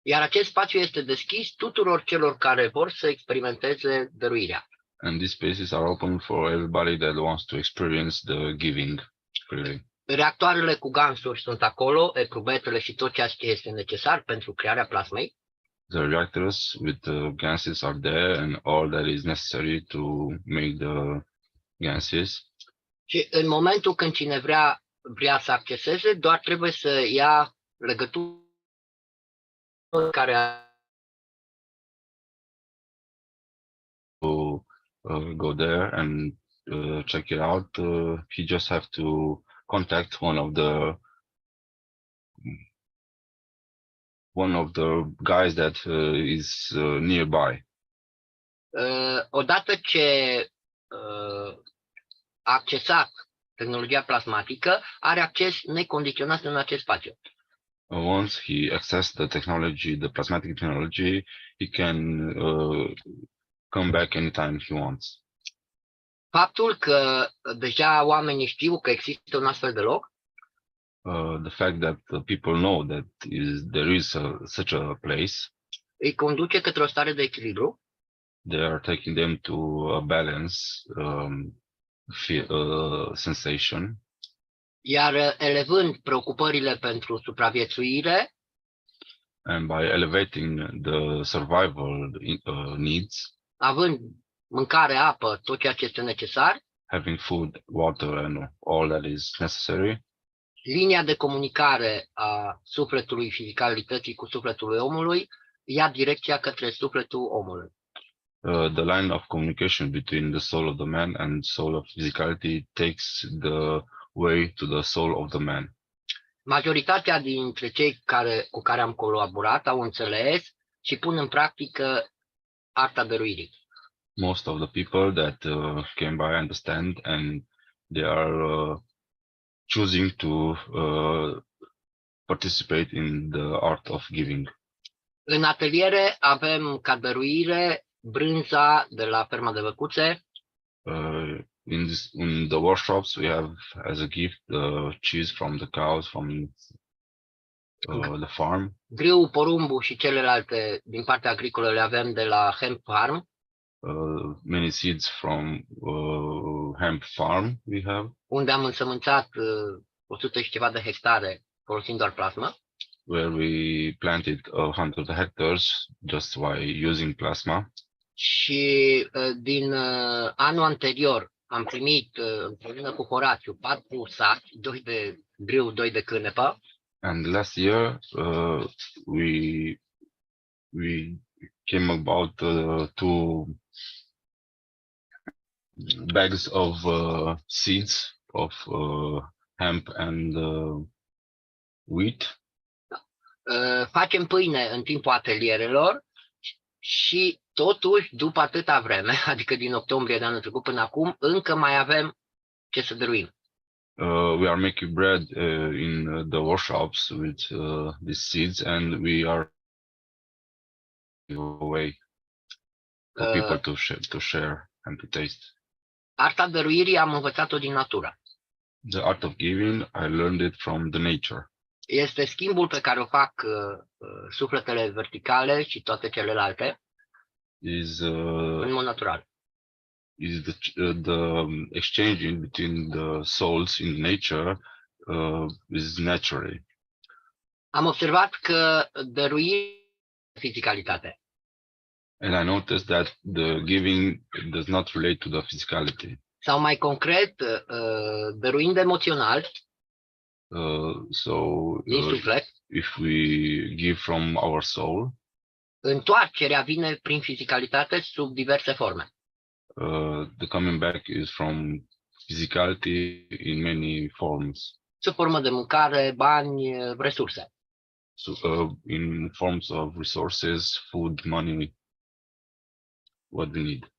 Iar acest spațiu este deschis tuturor celor care vor să experimenteze dăruirea. And these spaces are open for everybody that wants to experience the giving. freely. Reactoarele cu gansuri sunt acolo, ecrubetele și tot ceea ce este necesar pentru crearea plasmei. The reactors with the gases are there and all that is necessary to make the gases. Și în momentul când cine vrea să acceseze, doar trebuie să ia legătură care To go there and check it out. He just have to contact one of the guys that is nearby. Odată ce a accesat tehnologia plasmatică, are acces necondiționat în acest spațiu. Once he accessed the technology, the plasmatic technology, he can come back anytime he wants. Faptul că deja oamenii știu că există un astfel de loc, The fact that the people know that there is such a place, îi conduce către o stare de echilibru, they are taking them to a balance sensation. iar elevând preocupările pentru supraviețuire, And by elevating the survival needs, având mâncare, apă, tot ceea ce este necesar, having food, water, and all that is necessary, linia de comunicare a sufletului fizicalității cu sufletul omului ia direcția către sufletul omului. the line of communication between the soul of the man and soul of physicality takes the way to the soul of the man. Majoritatea dintre cei cu care am colaborat au înțeles și pun în practică arta dăruirii. Most of the people that came by understand, and they are choosing to participate in the art of giving. În ateliere avem ca dăruire brânza de la ferma de văcuțe, In the workshops, we have as a gift the cheese from the cows from the farm. grâu, porumbul și celelalte din partea agricolă le avem de la Hemp Farm, Many seeds from hemp farm we have, unde am însămânțat 100 și ceva de hectare folosind doar plasmă. where we planted 100 hectares just by using plasma. Și din anul anterior am primit împreună cu Horațiu 4 saci, 2 de grâu, 2 de cânepă. And last year we came about 2 bags of seeds of hemp and wheat. Facem pâine în timpul atelierelor și totuși, după atâta vreme, adică din octombrie de anul trecut până acum, încă mai avem ce să dăruim. We are making bread in the workshops with these seeds, and we are giving away for people to share and to taste. Arta dăruirii am învățat-o din natură. The art of giving, I learned it from the nature. Este schimbul pe care o fac sufletele verticale și toate celelalte în mod natural. Is the exchanging between the souls in nature is naturally. Am observat că dăruirea fizicalitate. And I noticed that the giving does not relate to the physicality. Sau mai concret, dăruind emoțional, din suflet, if we give from our soul, întoarcerea vine prin fizicalitate sub diverse forme. The coming back is from physicality in many forms. Sub formă de mâncare, bani, resurse. So, in forms of resources, food, money, what we need.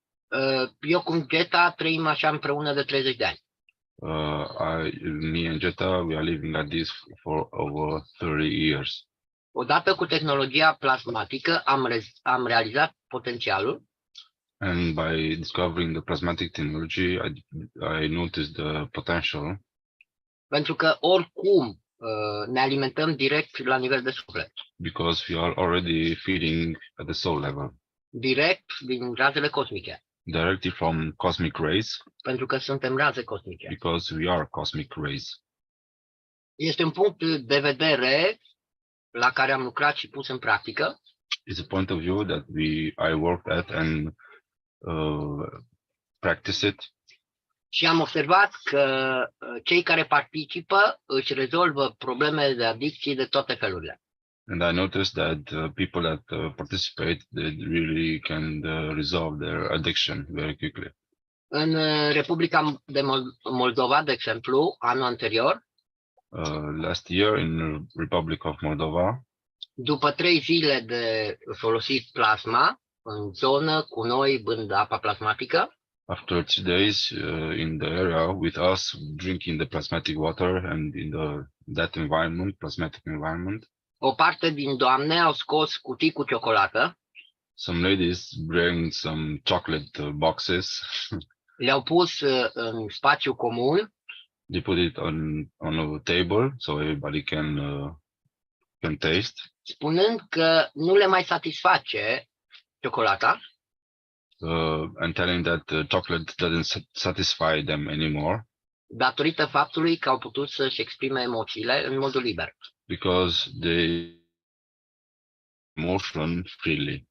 Eu cu Geta trăim așa împreună de 30 de ani. Me and Jetta, we are living like this for over 30 years. Odată cu tehnologia plasmatică am realizat potențialul. And by discovering the plasmatic technology, I noticed the potential. Pentru că oricum ne alimentăm direct la nivel de suflet. Because we are already feeding at the soul level. Direct din razele cosmice. directly from cosmic rays, pentru că suntem raze cosmice. because we are cosmic rays. Este un punct de vedere la care am lucrat și pus în practică. It's a point of view that I worked at and practice it. Și am observat că cei care participă își rezolvă probleme de adicție de toate felurile. And I noticed that people that participate, they really can resolve their addiction very quickly. În Republica de Moldova, de exemplu, anul anterior, Last year in Republic of Moldova, după 3 zile de folosit plasma în zonă cu noi bând apa plasmatică, after 3 days in the area with us drinking the plasmatic water and in that environment, plasmatic environment, o parte din doamne au scos cutii cu ciocolată, some ladies bring some chocolate boxes. le-au pus în spațiu comun. They put it on a table so everybody can taste. Spunând că nu le mai satisface ciocolata. And telling that chocolate doesn't satisfy them anymore. Datorită faptului că au putut să-și exprime emoțiile în modul liber. Because they emotion freely.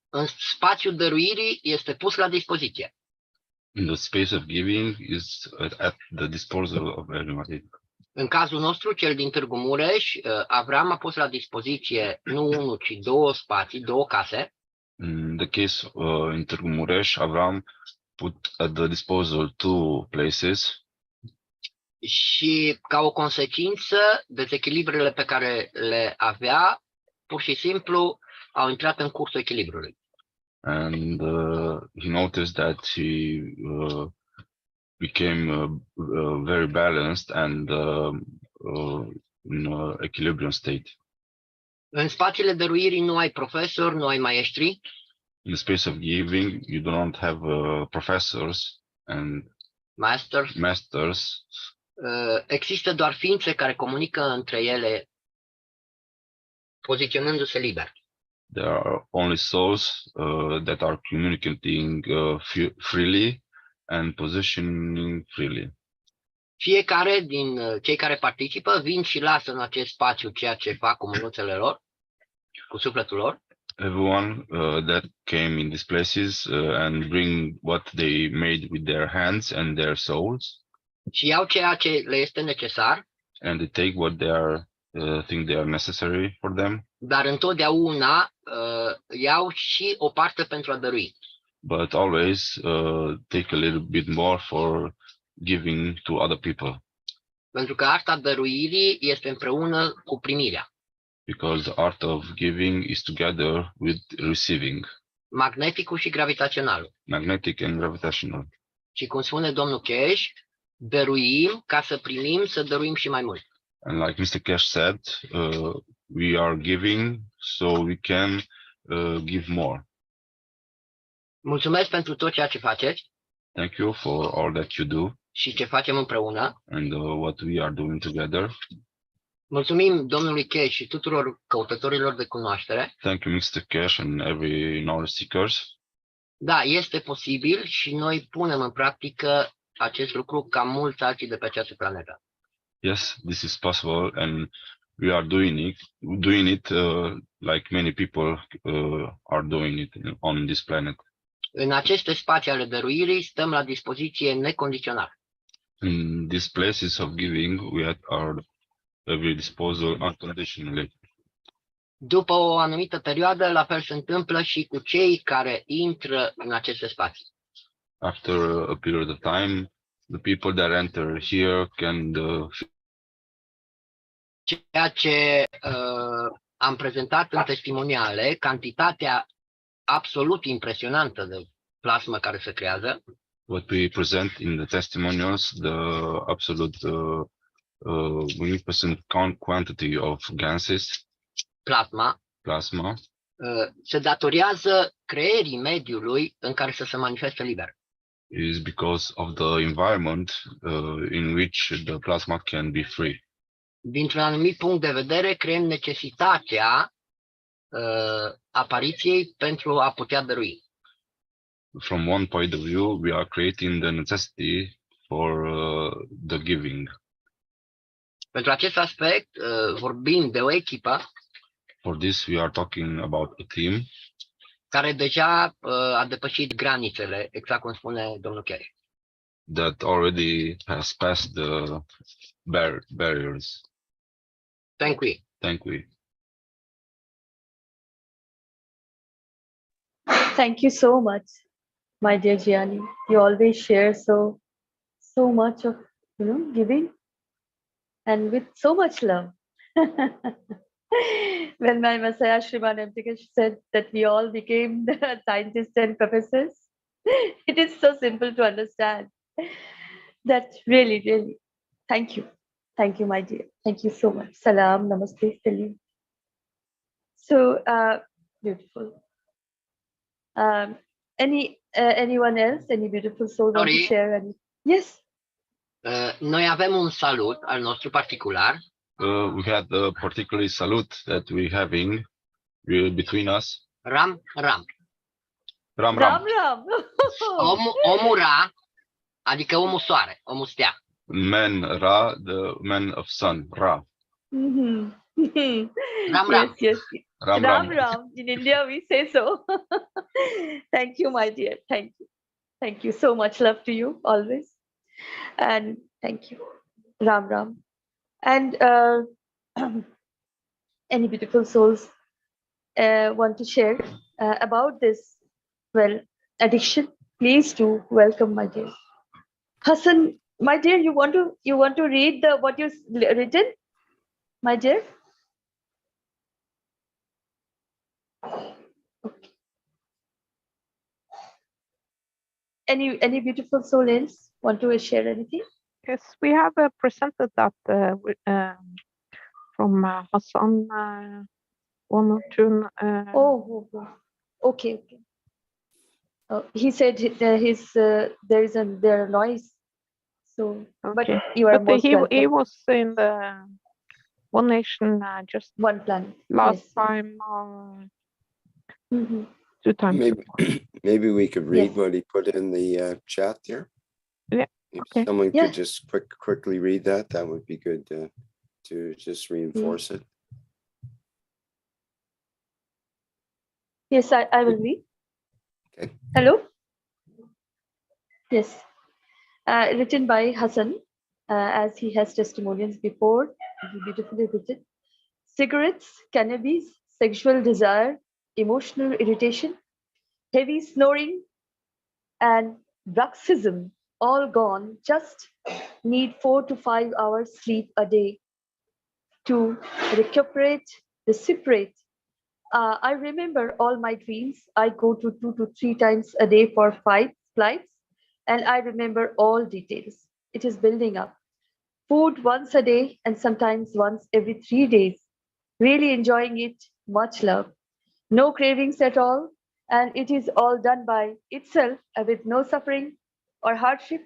În spațiul dăruirii este pus la dispoziție. In the space of giving is at the disposal of everybody. În cazul nostru, cel din Târgu Mureș, Avram a pus la dispoziție nu unul, ci 2 spații, 2 case. In the case in Târgu Mureș, Avram put at the disposal 2 places. Și ca o consecință, dezechilibrele pe care le avea, pur și simplu, au intrat în cursul echilibrului. And he noticed that he became very balanced and in equilibrium state. În spațiile dăruirii nu ai profesori, nu ai maestri. In the space of giving, you do not have professors and masters. Există doar ființe care comunică între ele, poziționându-se liber. There are only souls that are communicating freely and positioning freely. Fiecare din cei care participă vin și lasă în acest spațiu ceea ce fac cu mânuțele lor, cu sufletul lor. Everyone that came in these places and bring what they made with their hands and their souls. Și iau ceea ce le este necesar. And they take what they are think they are necessary for them. Dar întotdeauna iau și o parte pentru a dărui. But always take a little bit more for giving to other people. Pentru că arta dăruirii este împreună cu primirea. Because the art of giving is together with receiving. Magneticul și gravitaționalul. Magnetic and gravitational. Și cum spune domnul Keshe, dăruim ca să primim, să dăruim și mai mult. And like Mr. Keshe said, we are giving so we can give more. Mulțumesc pentru tot ceea ce faceți. Thank you for all that you do. Și ce facem împreună. And what we are doing together. Mulțumim domnului Keshe și tuturor căutătorilor de cunoaștere. Thank you, Mr. Keshe, and every knowledge seekers. Da, este posibil și noi punem în practică acest lucru ca mulți alții de pe această planetă. Yes, this is possible, and we are doing it like many people are doing it on this planet. În aceste spații ale dăruirii stăm la dispoziție necondiționat. In these places of giving, we are at every disposal unconditionally. După o anumită perioadă, la fel se întâmplă și cu cei care intră în aceste spații. After a period of time, the people that enter here can ceea ce am prezentat în testimoniale, cantitatea absolut impresionantă de plasmă care se creează. What we present in the testimonials, the absolute magnificent quantity of gases, plasma, se datorează creierii mediului în care să se manifeste liber. Is because of the environment in which the plasma can be free. Dintr-un anumit punct de vedere, creăm necesitatea apariției pentru a putea dărui. From one point of view, we are creating the necessity for the giving. Pentru acest aspect, vorbim de o echipă For this, we are talking about a team care deja a depășit granițele, exact cum spune domnul Keshe. that already has passed the barriers. Thank you. Thank you. Thank you so much, my dear Gianni. You always share so much of giving and with so much love. When my Messiah Shriman M. Keshe said that we all became the scientists and professors, it is so simple to understand. That really, thank you. Thank you, my dear. Thank you so much. Salam, namaste, salim. So beautiful. Anyone else? Any beautiful soul want to share? Yes. Noi avem un salut al nostru particular. We had a particular salute that we're having between us. Ram. Ram. Omul Ra, adică omul soare, omul stea. Man Ra, the man of sun, Ra. Ram. Yes. Ram. In India, we say so. Thank you, my dear. Thank you. Thank you so much. Love to you always. And thank you. Ram. And any beautiful souls want to share about this, addiction? Please do welcome, my dear. Hassan, my dear, you want to read what you've written, my dear? Okay. Any beautiful soul else want to share anything? Yes, we have presented that from Hassan, one or two. Okay. He said there is a noise. So, okay. But you are most welcome. He was in the One Nation, just One planet. Last yes. time, 2 times. Maybe we could read what he put in the chat there. Yeah. If okay. someone could just quickly read that, that would be good to just reinforce it. Yes, I will read. Okay. Hello? Yes. Written by Hassan, as he has testimonials before. He beautifully written. Cigarettes, cannabis, sexual desire, emotional irritation, heavy snoring, and bruxism, all gone. Just need 4 to 5 hours sleep a day to recuperate, reciprocate. I remember all my dreams. I go to 2 to 3 times a day for 5 flights, and I remember all details. It is building up. Food once a day and sometimes once every 3 days. Really enjoying it. Much love. No cravings at all, and it is all done by itself with no suffering or hardship,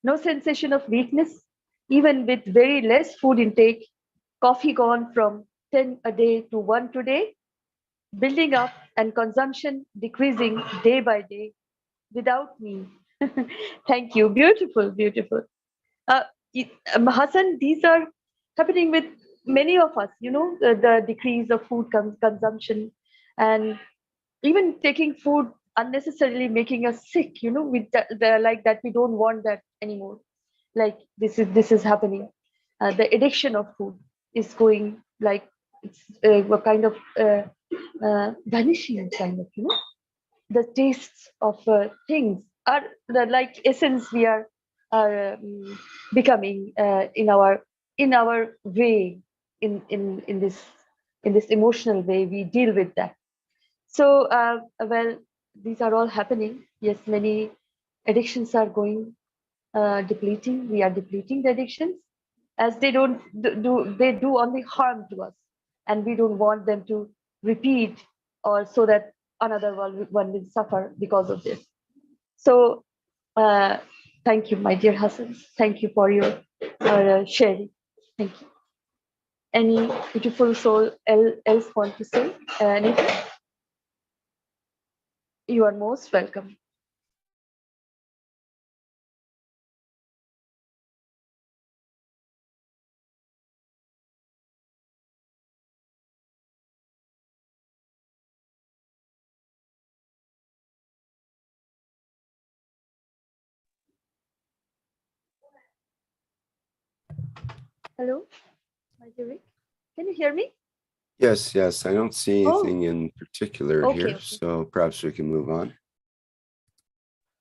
no sensation of weakness, even with very less food intake. Coffee gone from 10 a day to 1 today, building up and consumption decreasing day by day without me. Thank you. Beautiful. Hassan, these are happening with many of us, the decrease of food consumption, and even taking food unnecessarily making us sick, with like that, we don't want that anymore. Like this is happening. The addiction of food is going like it's a kind of vanishing kind of, the tastes of things are like essence we are becoming in our way, in this emotional way we deal with that. So these are all happening. Yes, many addictions are going depleting. We are depleting the addictions, as they do only harm to us, and we don't want them to repeat, or so that another one will suffer because of this. So thank you, my dear Hassan. Thank you for your sharing. Thank you. Any beautiful soul else want to say anything? You are most welcome. Hello, Marjorie. Can you hear me? Yes, yes. I don't see anything in particular Okay, here, okay. so perhaps we can move on.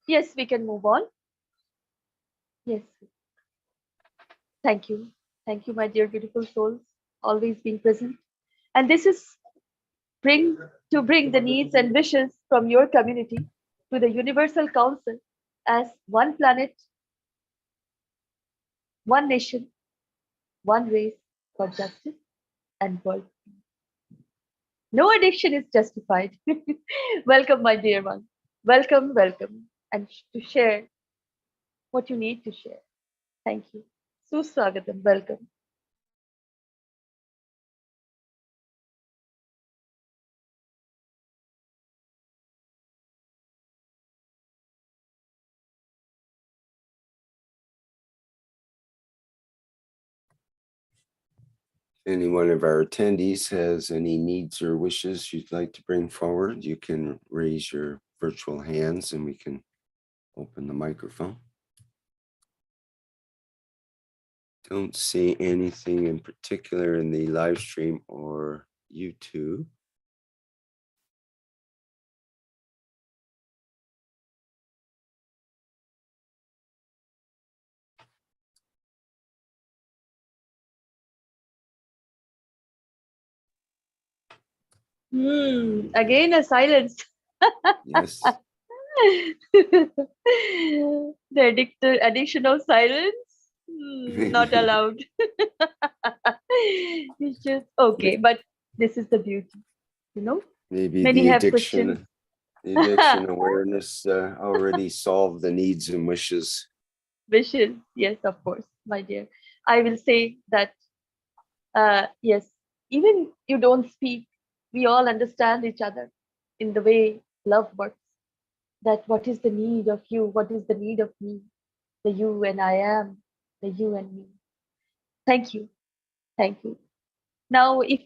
Yes, we can move on. Yes. Thank you. Thank you, my dear beautiful souls, always being present. And this is to bring the needs and wishes from your community to the Universal Council as one planet, one nation, one race for justice and world peace. No addiction is justified. Welcome, my dear one. Welcome, welcome. And to share what you need to share. Thank you. Suswagatam, welcome. Any one of our attendees has any needs or wishes you'd like to bring forward, you can raise your virtual hands and we can open the microphone. Don't see anything in particular in the live stream or YouTube. Again a silence. Yes. The additional silence, not allowed. It's just okay, but this is the beauty, you know. Maybe Many the have addiction, questions. the addiction awareness already solved the needs and wishes. Wishes, yes, of course, my dear. I will say that, yes, even you don't speak, we all understand each other in the way love works. That what is the need of you, what is the need of me, the you and I am, the you and me. Thank you. Thank you. Now, if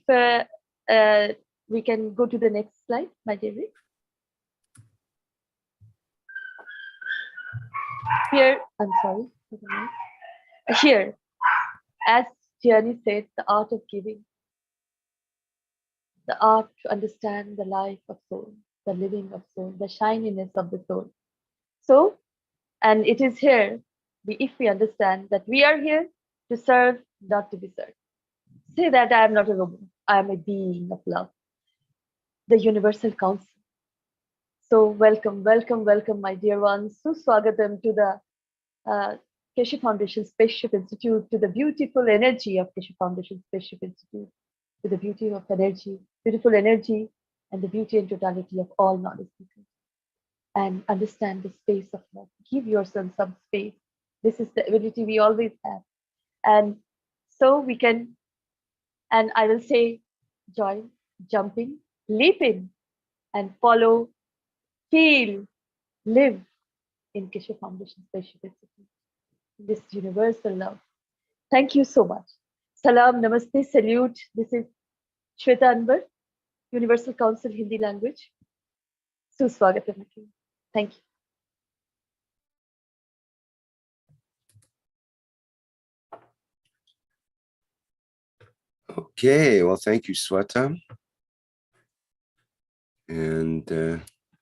we can go to the next slide, my dear. Here, I'm sorry. Here, as Gianni said, the art of giving, the art to understand the life of soul, the living of soul, the shininess of the soul. So, and it is here, if we understand that we are here to serve, not to be served. Say that I am not a robot, I am a being of love, the Universal Council. So welcome, welcome, welcome, my dear ones. Suswagatam to the Keshe Foundation Spaceship Institute, to the beautiful energy of Keshe Foundation Spaceship Institute, to the beauty of energy, beautiful energy, and the beauty and totality of all knowledge seekers. And understand the space of love. Give yourself some space. This is the ability we always have. And so we can, and I will say, join, jump in, leap in, and follow, feel, live in Keshe Foundation Spaceship Institute. This universal love. Thank you so much. Salam, namaste, salute. This is Shweta Anbar, Universal Council Hindi language. Suswagatam. Thank you. Okay, well, thank you, Sweta. And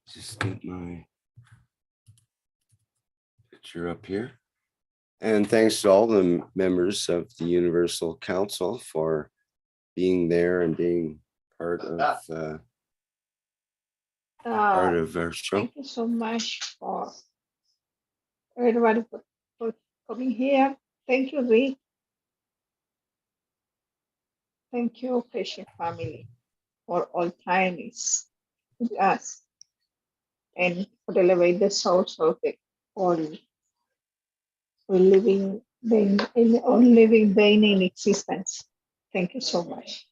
just get my picture up here. And thanks to all the members of the Universal Council for being there and being part of our show. Thank you so much for everybody for coming here. Thank you, Rick. Thank you, Keshe family, for all time is with us and for elevate the souls of the all living being in existence. Thank you so much.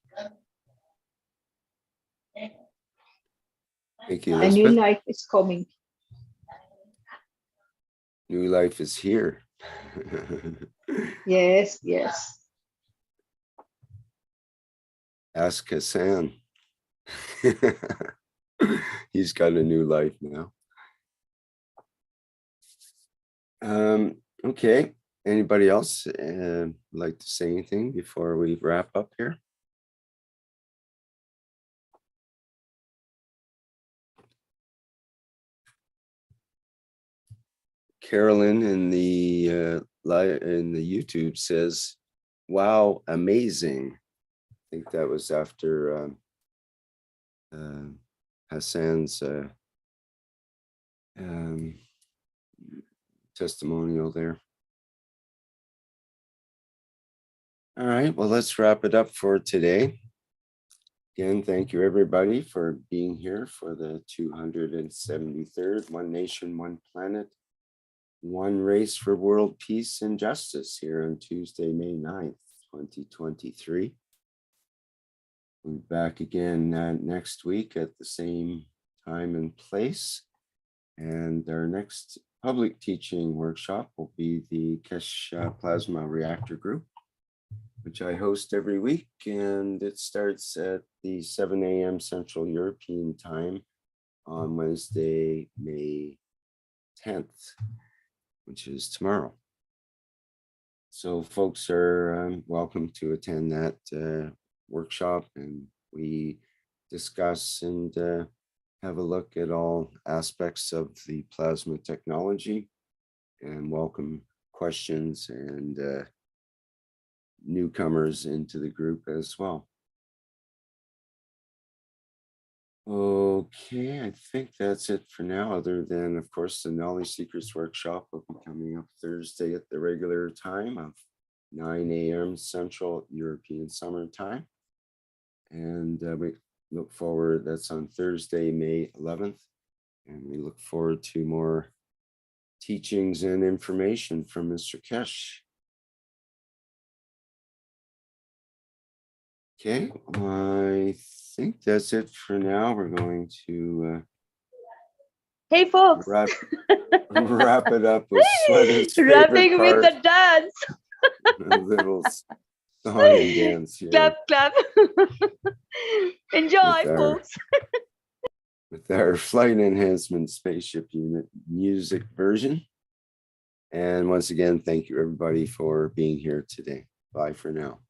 Thank you, A new Elizabeth. life is coming. New life is here. Yes, yes. Ask Hassan. He's got a new life now. Okay. Anybody else like to say anything before we wrap up here? Carolyn in the YouTube says, "Wow, amazing." I think that was after Hassan's testimonial there. All right, well, let's wrap it up for today. Again, thank you everybody for being here for the 273rd One Nation, One Planet, One Race for World Peace and Justice here on Tuesday, May 9th, 2023. We'll be back again next week at the same time and place. And our next public teaching workshop will be the Keshe Plasma Reactor Group, which I host every week. And it starts at the 7 a.m. Central European Time on Wednesday, May 10th, which is tomorrow. So folks are welcome to attend that workshop, and we discuss and have a look at all aspects of the plasma technology, and welcome questions and newcomers into the group as well. Okay, I think that's it for now, other than, of course, the Knowledge Seekers Workshop will be coming up Thursday at the regular time of 9 a.m. Central European Summer Time. And we look forward, that's on Thursday, May 11th. And we look forward to more teachings and information from Mr. Keshe. Okay, I think that's it for now. We're going to Hey, folks. wrap it up with Sweater's Wrapping favorite with part, the dance. a little song and dance here. Clap, clap. Enjoy, folks. With our flight enhancement spaceship unit music version. And once again, thank you everybody for being here today. Bye for now.